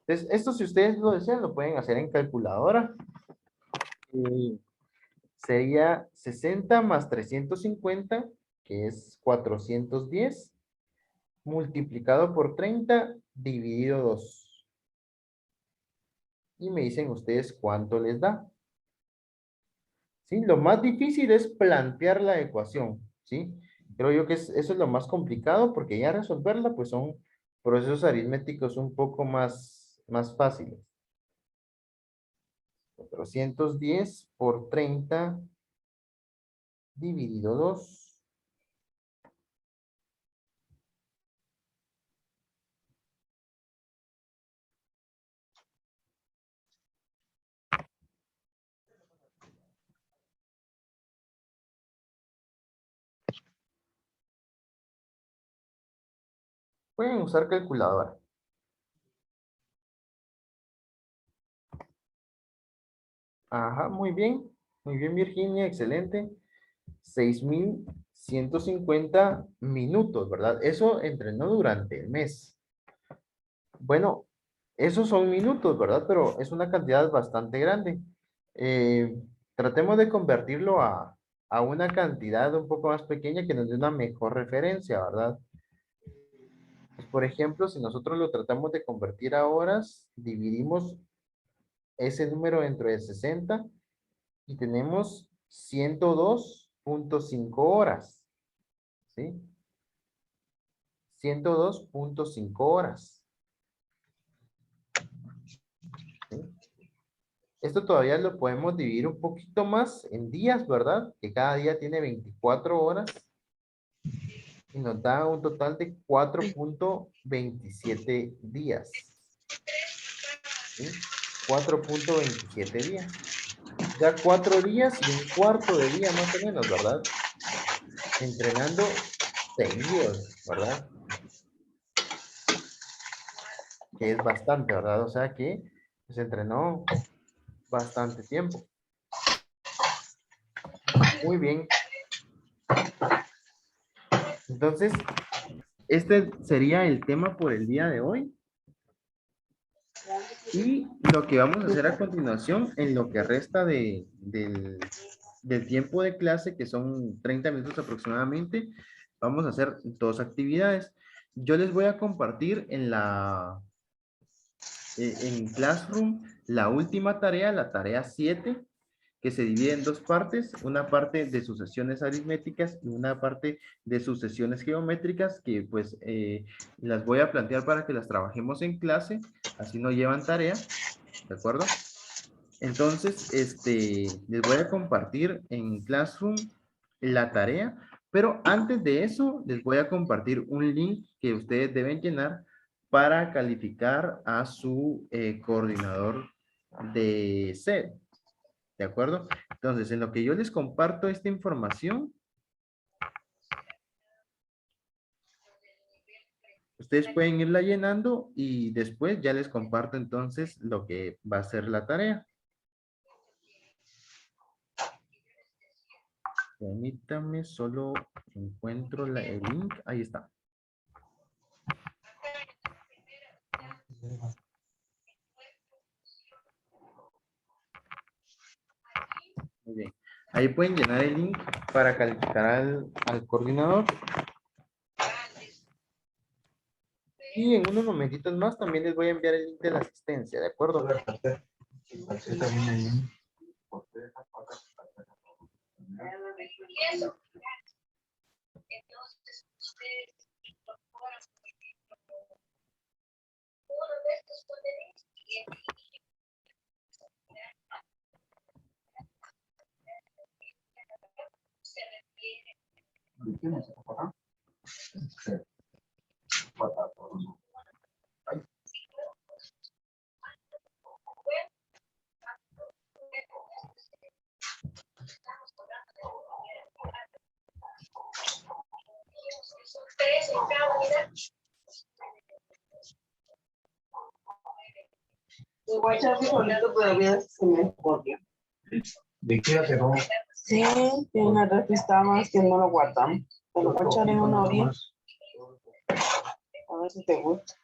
Entonces, esto si ustedes lo desean, lo pueden hacer en calculadora. Y sería 60 más 350, que es 410, multiplicado por 30, dividido 2. Y me dicen ustedes cuánto les da. ¿Sí? Lo más difícil es plantear la ecuación, ¿sí? Creo yo que eso es lo más complicado porque ya resolverla pues son procesos aritméticos un poco más fáciles. 410 por 30 dividido 2. Pueden usar calculadora. Ajá, muy bien. Muy bien, Virginia, excelente. 6,150 minutos, ¿verdad? Eso entrenó durante el mes. Bueno, esos son minutos, ¿verdad? Pero es una cantidad bastante grande. Eh, Tratemos de convertirlo a una cantidad un poco más pequeña que nos dé una mejor referencia, ¿verdad? Pues, por ejemplo, si nosotros lo tratamos de convertir a horas, dividimos ese número dentro de 60 y tenemos 102,5 horas, ¿sí? 102,5 horas. ¿Sí? Esto todavía lo podemos dividir un poquito más en días, ¿verdad? Que cada día tiene 24 horas y nos da un total de 4,27 días. ¿Sí? 4,27 días. Ya 4 días y un cuarto de día más o menos, ¿verdad? Entrenando seguidos, ¿verdad? Que es bastante, ¿verdad? O sea que se entrenó bastante tiempo. Muy bien. Entonces, este sería el tema por el día de hoy. Y lo que vamos a hacer a continuación, en lo que resta del tiempo de clase, que son 30 minutos aproximadamente, vamos a hacer 2 actividades. Yo les voy a compartir en Classroom la última tarea, la tarea 7, que se divide en 2 partes, una parte de sucesiones aritméticas y una parte de sucesiones geométricas, que pues las voy a plantear para que las trabajemos en clase, así no llevan tarea, ¿de acuerdo? Entonces, les voy a compartir en Classroom la tarea, pero antes de eso, les voy a compartir un link que ustedes deben llenar para calificar a su coordinador de SED. ¿De acuerdo? Entonces, en lo que yo les comparto esta información, ustedes pueden irla llenando y después ya les comparto entonces lo que va a ser la tarea. Permítame, solo encuentro el link. Ahí está. Muy bien. Ahí pueden llenar el link para calificar al coordinador. Y en unos momentitos más también les voy a enviar el link de la asistencia, ¿de acuerdo? ¿De qué hace no? Sí, tiene una refresca más que no lo guardamos. Te lo voy a echar en una orilla. A ver si te gusta.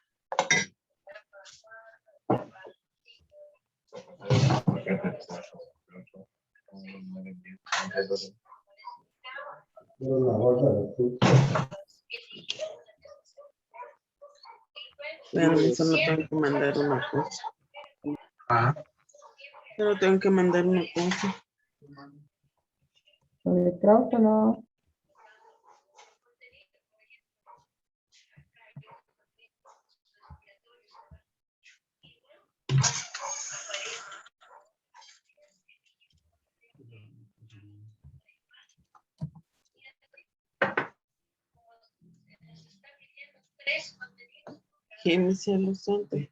Pero solo tengo que mandar una cosa. Ah. Solo tengo que mandar una cosa. ¿El micrófono? Génesis Luzonte.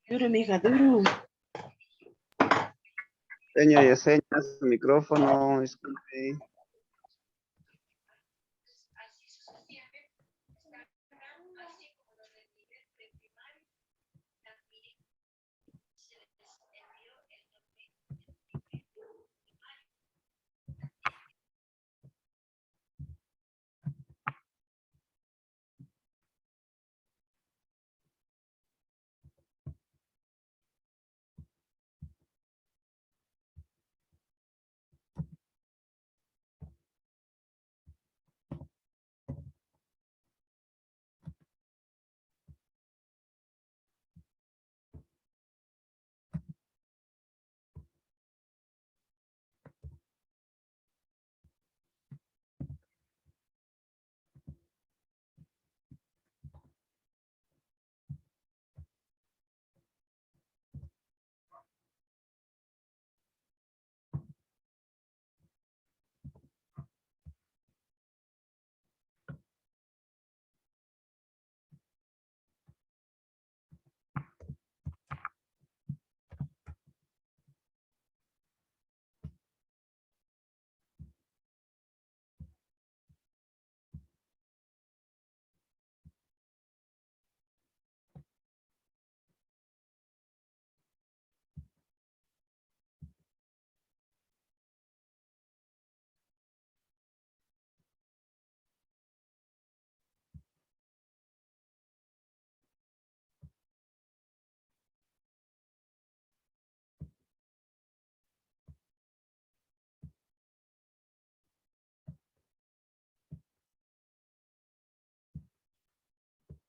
Duro, mija, duro. Señor Yesenia, su micrófono, disculpe.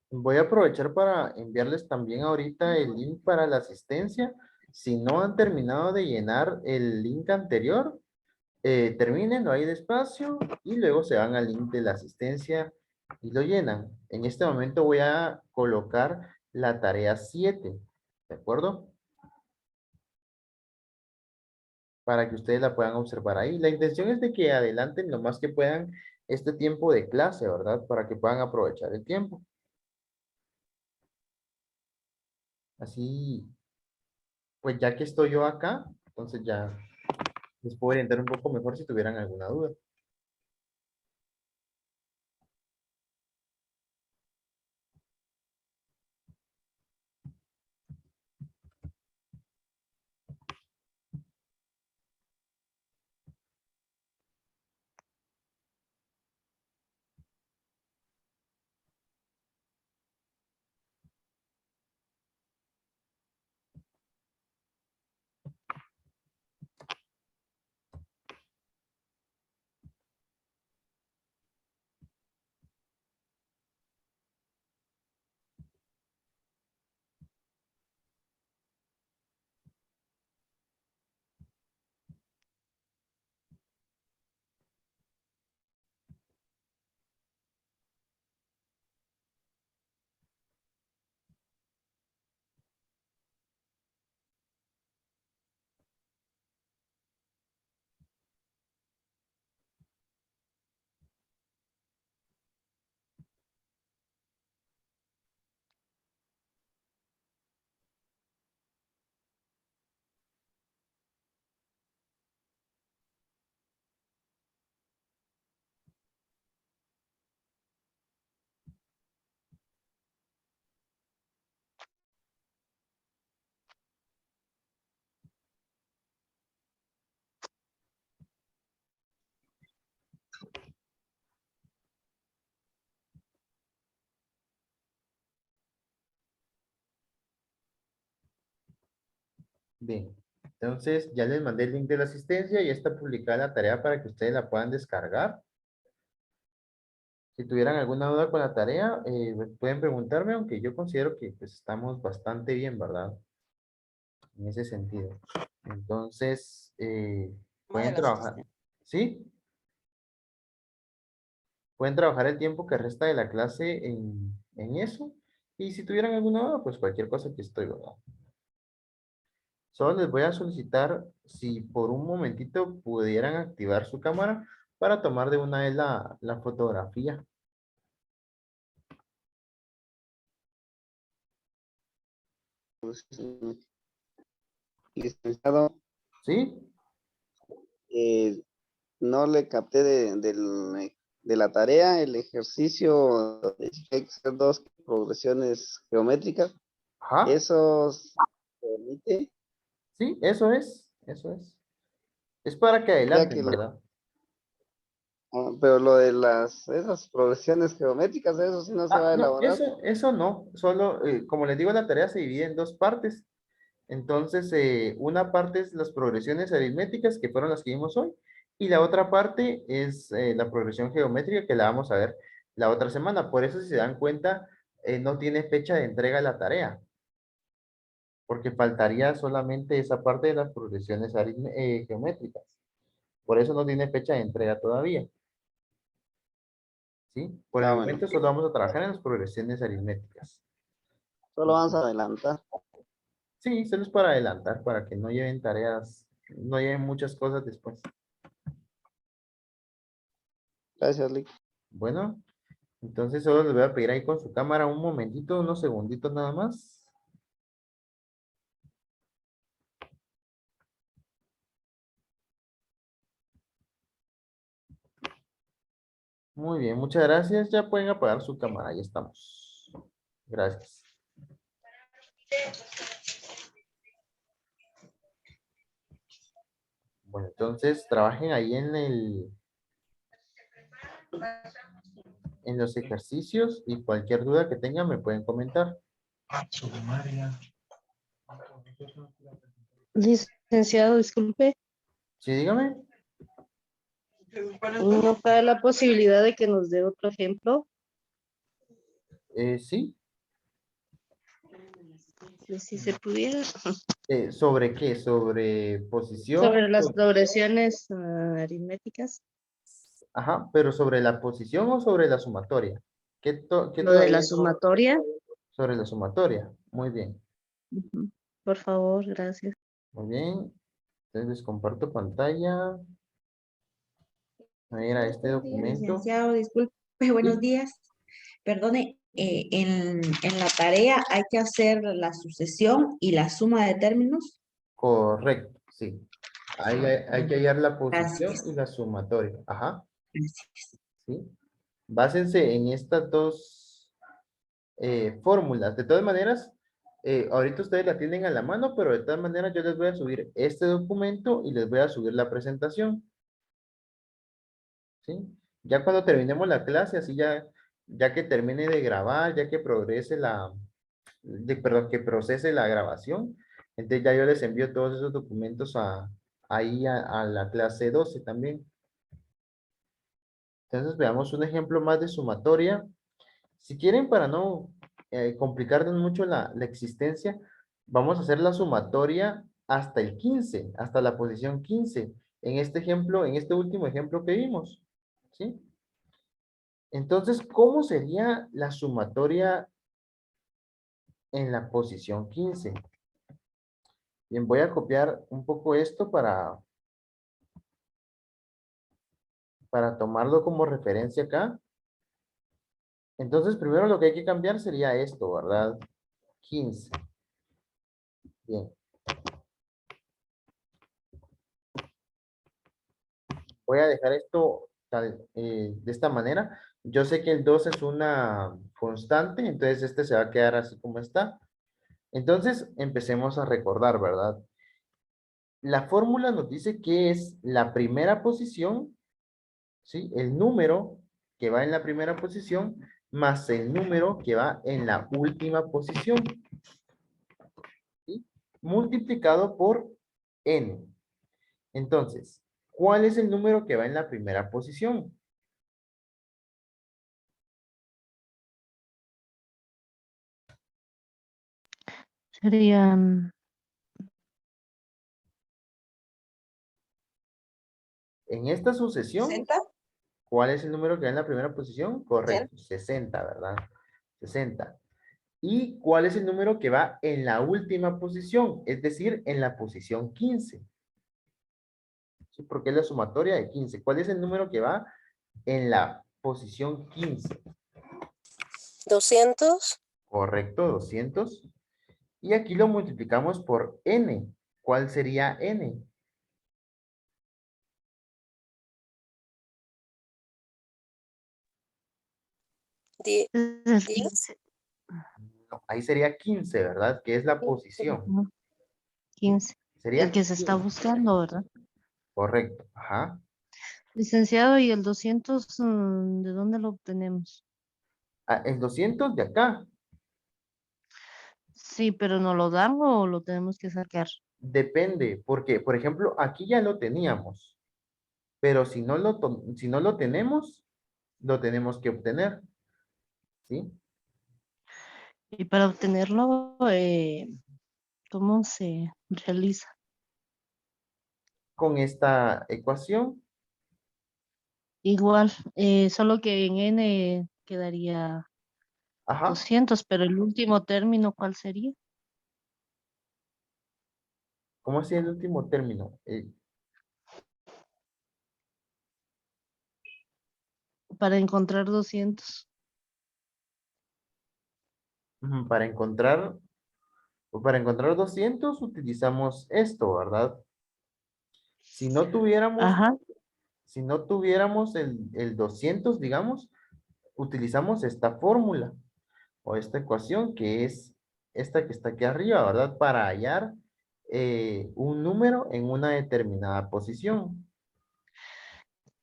Voy a aprovechar para enviarles también ahorita el link para la asistencia. Si no han terminado de llenar el link anterior, termínenlo ahí despacio y luego se van al link de la asistencia y lo llenan. En este momento voy a colocar la tarea 7, ¿de acuerdo? Para que ustedes la puedan observar ahí. La intención es de que adelanten lo más que puedan este tiempo de clase, ¿verdad? Para que puedan aprovechar el tiempo. Así, pues ya que estoy yo acá, entonces ya les puedo orientar un poco mejor si tuvieran alguna duda. Bien, entonces ya les mandé el link de la asistencia y está publicada la tarea para que ustedes la puedan descargar. Si tuvieran alguna duda con la tarea, pues, pueden preguntarme, aunque yo considero que pues, estamos bastante bien, ¿verdad? En ese sentido. Entonces, Tema de pueden la trabajar, asistencia. ¿sí? Pueden trabajar el tiempo que resta de la clase en eso. Y si tuvieran alguna duda, pues cualquier cosa que estoy, ¿verdad? Solo les voy a solicitar si por un momentito pudieran activar su cámara para tomar de una vez la fotografía. Licenciado, ¿Sí? no le capté de la tarea el ejercicio de dos progresiones geométricas. Ajá. ¿Eso se permite? Sí, eso es. Eso es. Es para que Ya que adelanten, ¿verdad? pero lo de esas progresiones geométricas, eso sí no se va a No, elaborar. eso no. Solo, como les digo, la tarea se divide en dos partes. Entonces, una parte es las progresiones aritméticas, que fueron las que vimos hoy, y la otra parte es la progresión geométrica, que la vamos a ver la otra semana. Por eso, si se dan cuenta, no tiene fecha de entrega la tarea, porque faltaría solamente esa parte de las progresiones geométricas. Por eso no tiene fecha de entrega todavía, ¿sí? Por el Bueno, momento solo vamos a trabajar en las progresiones aritméticas. solo vamos a adelantar. Sí, solo es para adelantar, para que no lleven tareas, no lleven muchas cosas después. Gracias, Lick. Bueno, entonces solo les voy a pedir ahí con su cámara un momentito, unos segunditos nada más. Muy bien, muchas gracias. Ya pueden apagar su cámara, ahí estamos. Gracias. Bueno, entonces trabajen ahí en los ejercicios y cualquier duda que tengan me pueden comentar. Licenciado, disculpe, Sí, dígame. ¿no cabe la posibilidad de que nos dé otro ejemplo? Sí. Si se pudiera. ¿Sobre qué? ¿Sobre posición? Sobre las progresiones aritméticas, Ajá, pero ¿sobre la posición o sobre la sumatoria? ¿Qué lo de la todavía no? sumatoria. Sobre la sumatoria. Muy bien. Ujú. Por favor, gracias. Muy bien. Entonces les comparto pantalla. A ver, a este Buenos días, documento. licenciado. Disculpe, buenos Sí, días. Perdone, en la tarea hay que hacer la sucesión y la suma de términos. correcto, sí. Hay que hallar la posición y Gracias. la sumatoria. Ajá, Gracias. sí. Básense en estas dos fórmulas. De todas maneras, ahorita ustedes la tienen a la mano, pero de todas maneras yo les voy a subir este documento y les voy a subir la presentación. ¿Sí? Ya cuando terminemos la clase, así ya que termine de grabar, ya que progrese perdón, que procese la grabación, entonces ya yo les envío todos esos documentos ahí a la clase 12 también. Entonces veamos un ejemplo más de sumatoria. Si quieren, para no complicarnos mucho la existencia, vamos a hacer la sumatoria hasta el 15, hasta la posición 15. En este ejemplo, en este último ejemplo que vimos. ¿Sí? Entonces, ¿cómo sería la sumatoria en la posición 15? Bien, voy a copiar un poco esto para tomarlo como referencia acá. Entonces, primero lo que hay que cambiar sería esto, ¿verdad? 15. Bien. Voy a dejar esto de esta manera. Yo sé que el 2 es una constante, entonces este se va a quedar así como está. Entonces, empecemos a recordar, ¿verdad? La fórmula nos dice que es la primera posición, ¿sí? El número que va en la primera posición más el número que va en la última posición, ¿sí? Multiplicado por n. Entonces, ¿cuál es el número que va en la primera posición? Serían En esta sucesión, 60. ¿cuál es el número que va en la primera posición? Correcto, 60, ¿verdad? 60. ¿Y cuál es el número que va en la última posición? Es decir, en la posición 15. ¿Sí? Porque es la sumatoria de 15. ¿Cuál es el número que va en la posición 15? 200. Correcto, 200. Y aquí lo multiplicamos por n. ¿Cuál sería n? Die- Es el 10. 15. No, ahí sería 15, ¿verdad? Que es la posición. Ujú, 15. El Sería que se está 15. buscando, ¿verdad? Correcto. Ajá. Licenciado, ¿y el 200 de dónde lo obtenemos? Ah, el 200 de acá. Sí, pero ¿nos lo dan o lo tenemos que sacar? Depende, porque, por ejemplo, aquí ya lo teníamos, pero si no lo tenemos, lo tenemos que obtener, ¿sí? Y para obtenerlo, ¿cómo se realiza? Con esta ecuación, Igual, solo que en n quedaría ajá, 200, pero el último término, ¿cuál sería? ¿cómo así el último término? Para encontrar 200. Para encontrar 200 utilizamos esto, ¿verdad? Si no tuviéramos, Ajá, si no tuviéramos el 200, digamos, utilizamos esta fórmula o esta ecuación que es esta que está aquí arriba, ¿verdad? Para hallar un número en una determinada posición.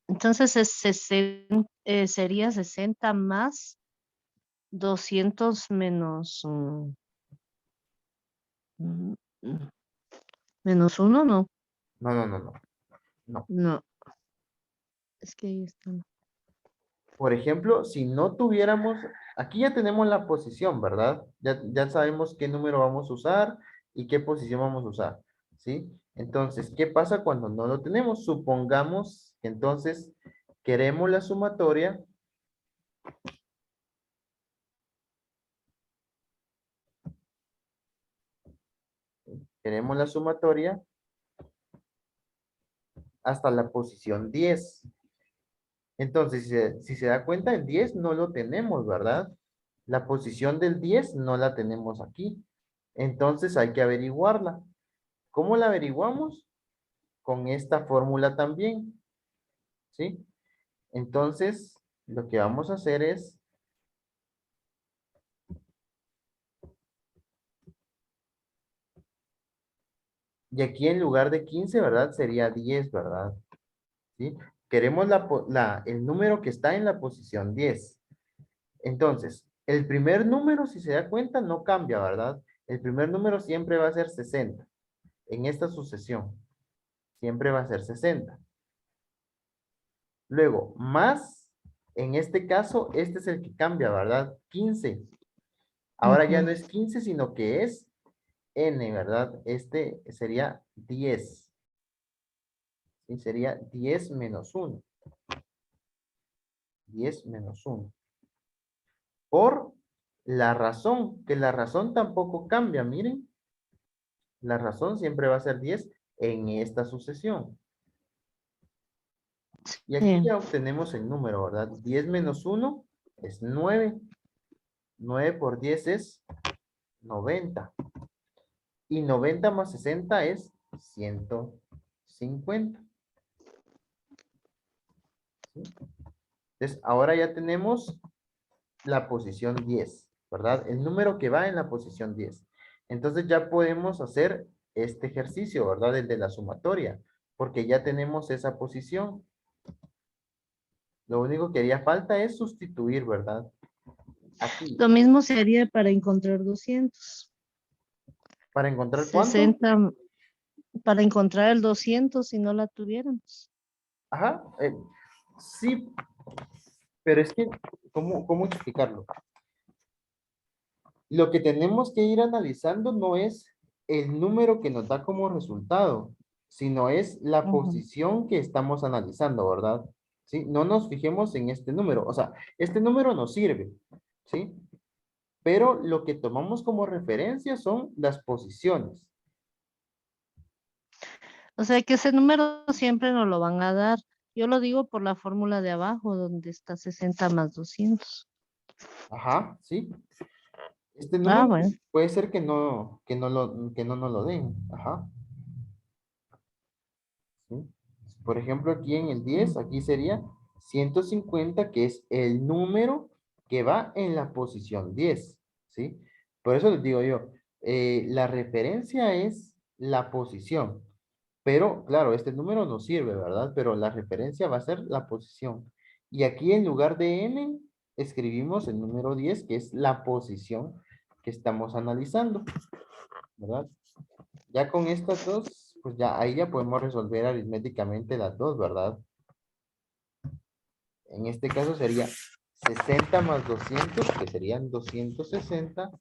entonces sería 60 más 200 menos, mm, mm, menos 1, no, No, no, no, no, no. no, es que ahí está. Por ejemplo, si no tuviéramos, aquí ya tenemos la posición, ¿verdad? Ya sabemos qué número vamos a usar y qué posición vamos a usar, ¿sí? Entonces, ¿qué pasa cuando no lo tenemos? Supongamos que entonces queremos la sumatoria. Queremos la sumatoria hasta la posición 10. Entonces, si se da cuenta, el 10 no lo tenemos, ¿verdad? La posición del 10 no la tenemos aquí. Entonces hay que averiguarla. ¿Cómo la averiguamos? Con esta fórmula también, ¿sí? Entonces, lo que vamos a hacer es, y aquí en lugar de 15, ¿verdad? Sería 10, ¿verdad? ¿Sí? Queremos el número que está en la posición 10. Entonces, el primer número, si se da cuenta, no cambia, ¿verdad? El primer número siempre va a ser 60. En esta sucesión, siempre va a ser 60. Luego, más, en este caso, este es el que cambia, ¿verdad? 15. Ahora ya no es 15, sino que es n, ¿verdad? Este sería 10. Y sería 10 menos 1. 10 menos 1. Por la razón, que la razón tampoco cambia, miren. La razón siempre va a ser 10 en esta sucesión. Y aquí Sí. ya obtenemos el número, ¿verdad? 10 menos 1 es 9. 9 por 10 es 90. Y 90 más 60 es 150. ¿Sí? Entonces, ahora ya tenemos la posición 10, ¿verdad? El número que va en la posición 10. Entonces ya podemos hacer este ejercicio, ¿verdad? El de la sumatoria, porque ya tenemos esa posición. Lo único que haría falta es sustituir, ¿verdad? Aquí, Lo mismo sería para encontrar 200. para encontrar cuánto. 60 para encontrar el 200 si no la tuviéramos. Ajá, sí, pero es que, ¿cómo explicarlo? Lo que tenemos que ir analizando no es el número que nos da como resultado, sino es la Ujú. posición que estamos analizando, ¿verdad? ¿Sí? No nos fijemos en este número. O sea, este número nos sirve, ¿sí? Pero lo que tomamos como referencia son las posiciones. O sea que ese número siempre nos lo van a dar. Yo lo digo por la fórmula de abajo, donde está 60 más 200. Ajá, ¿sí? Este Ah, número bueno. pues, puede ser que no nos lo den. Ajá. ¿Sí? Por ejemplo, aquí en el 10, aquí sería 150, que es el número que va en la posición 10. ¿Sí? Por eso les digo yo, la referencia es la posición. Pero, claro, este número no sirve, ¿verdad? Pero la referencia va a ser la posición. Y aquí en lugar de n, escribimos el número 10, que es la posición que estamos analizando, ¿verdad? Ya con estas dos, pues ya ahí ya podemos resolver aritméticamente las dos, ¿verdad? En este caso sería 60 más 200, que serían 260,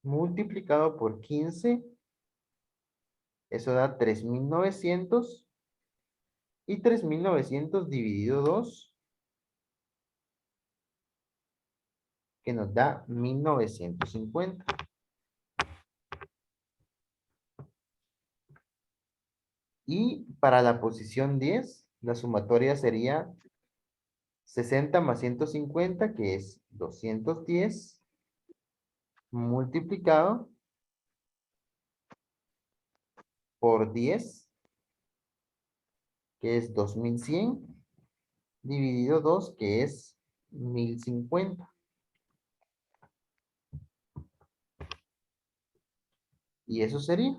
multiplicado por 15, eso da 3900, y 3900 dividido 2, que nos da 1950. Y para la posición 10, la sumatoria sería 60 más 150, que es 210, multiplicado por 10, que es 2100, dividido 2, que es 1050. Y eso sería.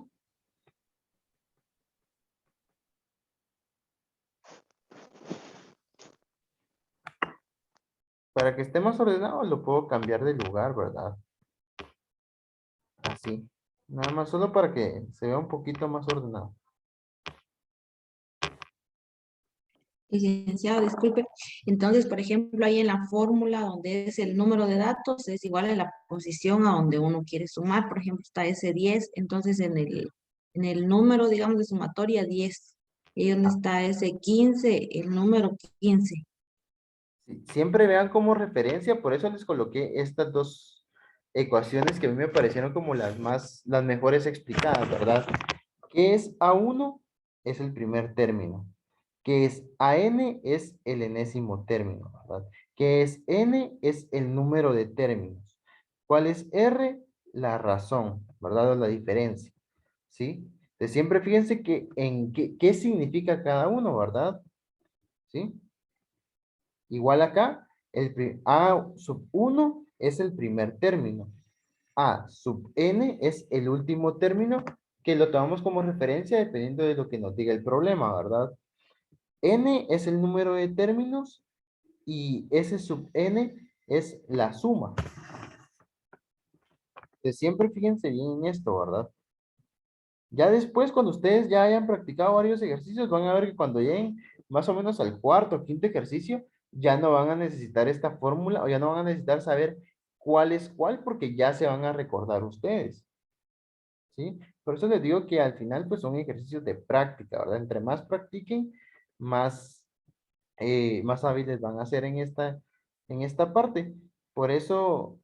Para que esté más ordenado, lo puedo cambiar de lugar, ¿verdad? Así. Nada más solo para que se vea un poquito más ordenado. Licenciado, disculpe. Entonces, por ejemplo, ahí en la fórmula donde es el número de datos, es igual a la posición a donde uno quiere sumar. Por ejemplo, está ese 10, entonces en el número, digamos, de sumatoria 10. Y donde está ese 15, el número 15. Sí, siempre vean como referencia, por eso les coloqué estas dos ecuaciones que a mí me parecieron como las mejores explicadas, ¿verdad? ¿Qué es A1? Es el primer término. ¿Qué es AN? Es el enésimo término, ¿verdad? ¿Qué es N? Es el número de términos. ¿Cuál es R? La razón, ¿verdad? O la diferencia, ¿sí? Entonces siempre fíjense que en qué significa cada uno, ¿verdad? ¿Sí? Igual acá, A sub 1 es el primer término. A sub n es el último término que lo tomamos como referencia dependiendo de lo que nos diga el problema, ¿verdad? N es el número de términos y S sub n es la suma. Entonces, siempre fíjense bien en esto, ¿verdad? Ya después, cuando ustedes ya hayan practicado varios ejercicios, van a ver que cuando lleguen más o menos al cuarto o quinto ejercicio, ya no van a necesitar esta fórmula o ya no van a necesitar saber cuál es cuál porque ya se van a recordar ustedes. ¿Sí? Por eso les digo que al final pues son ejercicios de práctica, ¿verdad? Entre más practiquen, más, más hábiles van a ser en esta parte. Por eso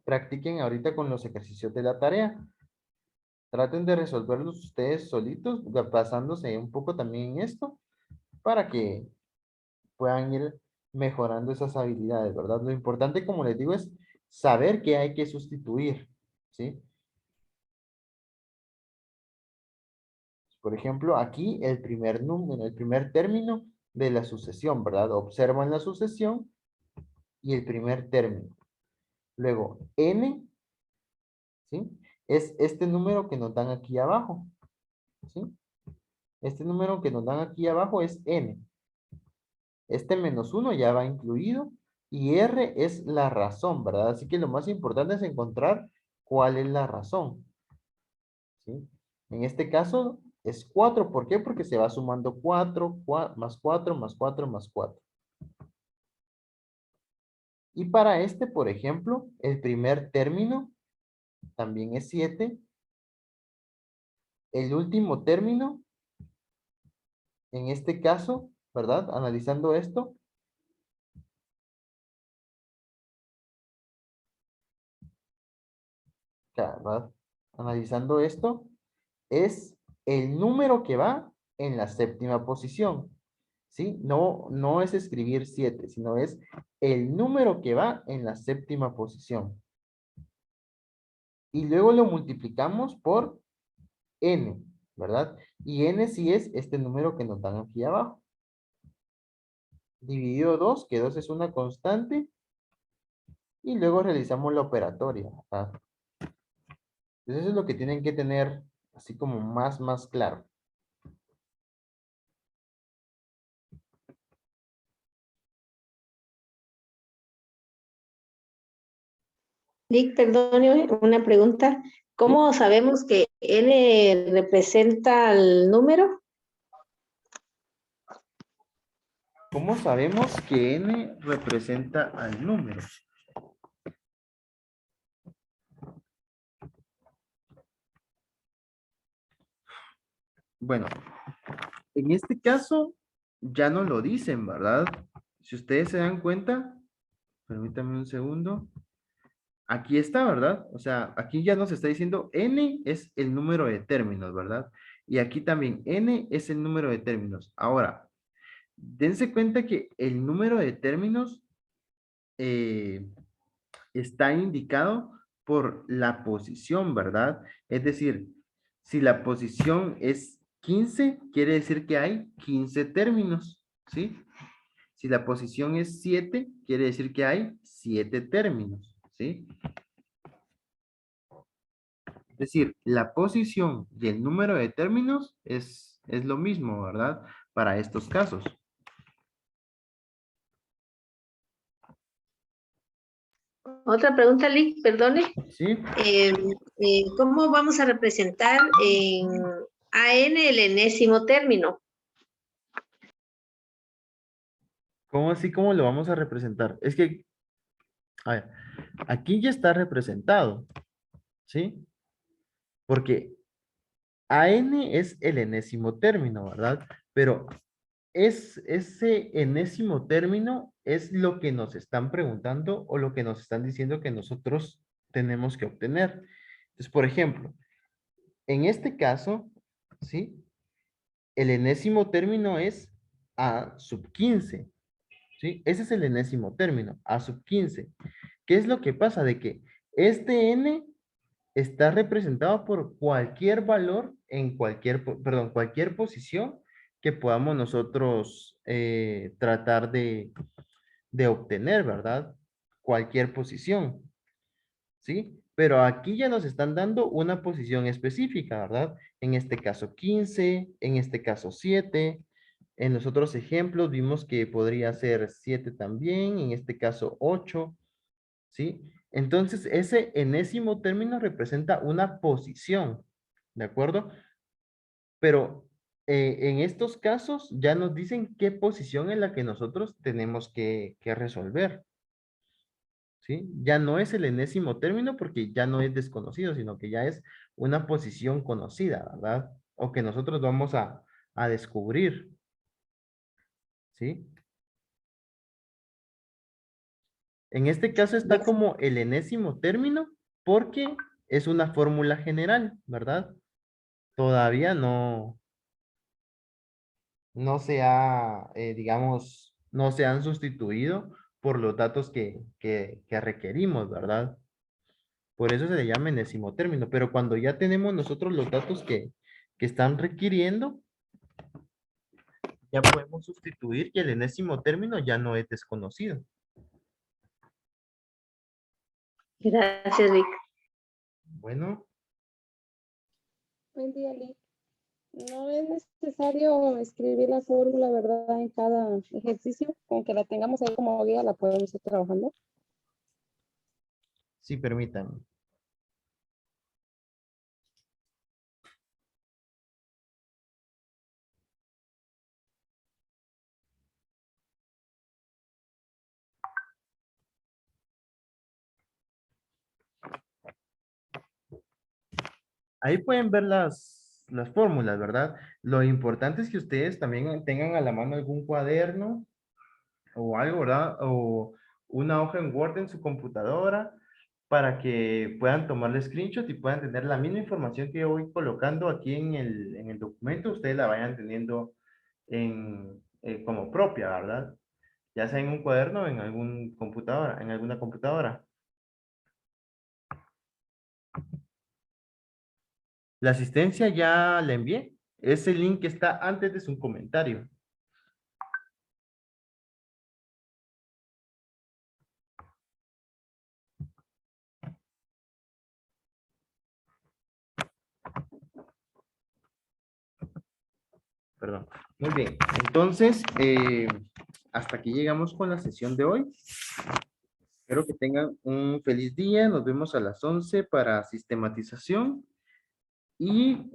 practiquen ahorita con los ejercicios de la tarea. Traten de resolverlos ustedes solitos, basándose un poco también en esto, para que puedan ir mejorando esas habilidades, ¿verdad? Lo importante, como les digo, es saber qué hay que sustituir, ¿sí? Por ejemplo, aquí el primer número, el primer término de la sucesión, ¿verdad? Observan la sucesión y el primer término. Luego, n, ¿sí? Es este número que nos dan aquí abajo, ¿sí? Este número que nos dan aquí abajo es n. Este menos 1 ya va incluido y R es la razón, ¿verdad? Así que lo más importante es encontrar cuál es la razón, ¿sí? En este caso es 4. ¿Por qué? Porque se va sumando 4, más 4, más 4, más 4. Y para este, por ejemplo, el primer término también es 7. El último término, en este caso, ¿verdad? Analizando esto, ¿verdad? Analizando esto, es el número que va en la séptima posición. ¿Sí? No, no es escribir 7, sino es el número que va en la séptima posición. y luego lo multiplicamos por n, ¿verdad? Y n sí es este número que nos dan aquí abajo. Dividido 2, que 2 es una constante, y luego realizamos la operatoria, ¿verdad? Entonces eso es lo que tienen que tener así como más claro. Nick, perdone una pregunta. ¿Sí? ¿Cómo sabemos que N representa el número? ¿Cómo sabemos que n representa al número? Bueno, en este caso ya no lo dicen, ¿verdad? Si ustedes se dan cuenta, permítanme un segundo. Aquí está, ¿verdad? O sea, aquí ya nos está diciendo n es el número de términos, ¿verdad? Y aquí también n es el número de términos. Ahora, dense cuenta que el número de términos está indicado por la posición, ¿verdad? Es decir, si la posición es 15, quiere decir que hay 15 términos, ¿sí? Si la posición es 7, quiere decir que hay 7 términos, ¿sí? Es decir, la posición y el número de términos es lo mismo, ¿verdad? Para estos casos. Otra pregunta, Nick, perdone. ¿Sí? ¿Cómo vamos a representar en AN el enésimo término? ¿Cómo así? ¿Cómo lo vamos a representar? Es que, a ver, aquí ya está representado, ¿sí? Porque AN es el enésimo término, ¿verdad? Pero ese enésimo término es lo que nos están preguntando o lo que nos están diciendo que nosotros tenemos que obtener. Entonces, por ejemplo, en este caso, ¿sí? El enésimo término es A sub 15, ¿sí? Ese es el enésimo término, A sub 15. ¿Qué es lo que pasa? De que este n está representado por cualquier valor en cualquier, perdón, cualquier posición que podamos nosotros tratar de obtener, ¿verdad? Cualquier posición, ¿sí? Pero aquí ya nos están dando una posición específica, ¿verdad? En este caso 15, en este caso 7. En los otros ejemplos vimos que podría ser 7 también, en este caso 8. ¿Sí? Entonces, ese enésimo término representa una posición, ¿de acuerdo? Pero en estos casos ya nos dicen qué posición es la que nosotros tenemos que resolver, ¿sí? Ya no es el enésimo término porque ya no es desconocido, sino que ya es una posición conocida, ¿verdad? O que nosotros vamos a descubrir, ¿sí? En este caso está como el enésimo término porque es una fórmula general, ¿verdad? Todavía no se ha, digamos, no se han sustituido por los datos que requerimos, ¿verdad? Por eso se le llama enésimo término, pero cuando ya tenemos nosotros los datos que están requiriendo, ya podemos sustituir que el enésimo término ya no es desconocido. Gracias, Nick. Bueno, Buen día, Lick. No es necesario escribir la fórmula, ¿verdad? En cada ejercicio, con que la tengamos ahí como guía, la podemos ir trabajando. sí, permítanme. Ahí pueden ver las fórmulas, ¿verdad? Lo importante es que ustedes también tengan a la mano algún cuaderno o algo, ¿verdad? O una hoja en Word en su computadora para que puedan tomarle screenshot y puedan tener la misma información que yo voy colocando aquí en el documento, ustedes la vayan teniendo como propia, ¿verdad? Ya sea en un cuaderno o en en alguna computadora. La asistencia ya la envié. Ese link está antes de su comentario. Perdón. Muy bien. Entonces, hasta aquí llegamos con la sesión de hoy. Espero que tengan un feliz día. Nos vemos a las 11 para sistematización. Y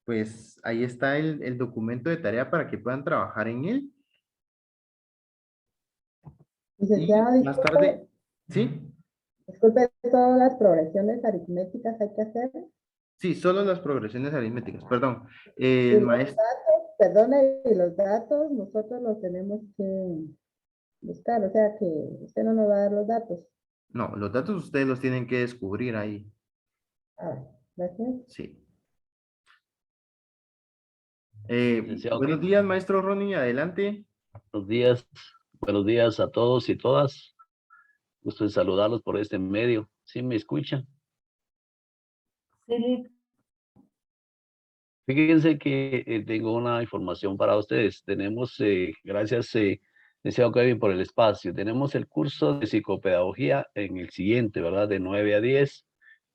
pues ahí está el documento de tarea para que puedan trabajar en él. Y Licenciado, más tarde, ¿sí? disculpe, ¿todas las progresiones aritméticas hay que hacer? Sí, solo las progresiones aritméticas. Perdón. Y El los maestro. datos, perdone, y los datos nosotros los tenemos que buscar, o sea que usted no nos va a dar los datos. No, los datos ustedes los tienen que descubrir ahí. Ah, gracias. Sí. Licenciado, Buenos días, maestro Ronnie. Adelante. buenos días a todos y todas. Gusto en saludarlos por este medio. ¿Sí me escuchan? Sí. Fíjense que tengo una información para ustedes. Tenemos, gracias, licenciado Kevin, por el espacio. Tenemos el curso de psicopedagogía en el siguiente, ¿verdad? De 9 a 10.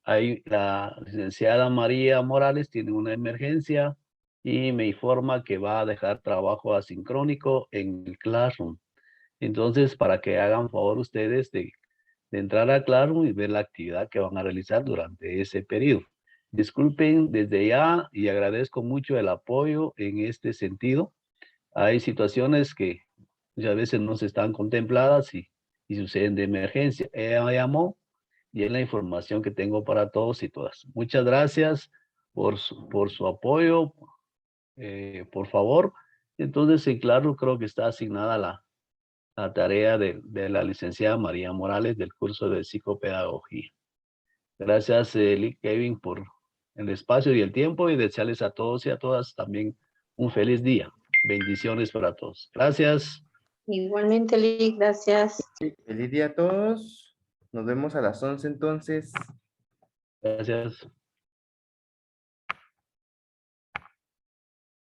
Ahí la licenciada María Morales tiene una emergencia y me informa que va a dejar trabajo asincrónico en el Classroom. Entonces, para que hagan favor ustedes de entrar a Classroom y ver la actividad que van a realizar durante ese periodo. Disculpen desde ya y agradezco mucho el apoyo en este sentido. Hay situaciones que muchas veces no se están contempladas y suceden de emergencia. Ella llamó y es la información que tengo para todos y todas. Muchas gracias por su apoyo, por favor. Entonces, sí, claro, creo que está asignada la tarea de la licenciada María Morales del curso de psicopedagogía. Gracias, Kevin, por el espacio y el tiempo y desearles a todos y a todas también un feliz día. Bendiciones para todos. Gracias. Igualmente, Lick, gracias. Feliz día a todos. Nos vemos a las 11 entonces. Gracias.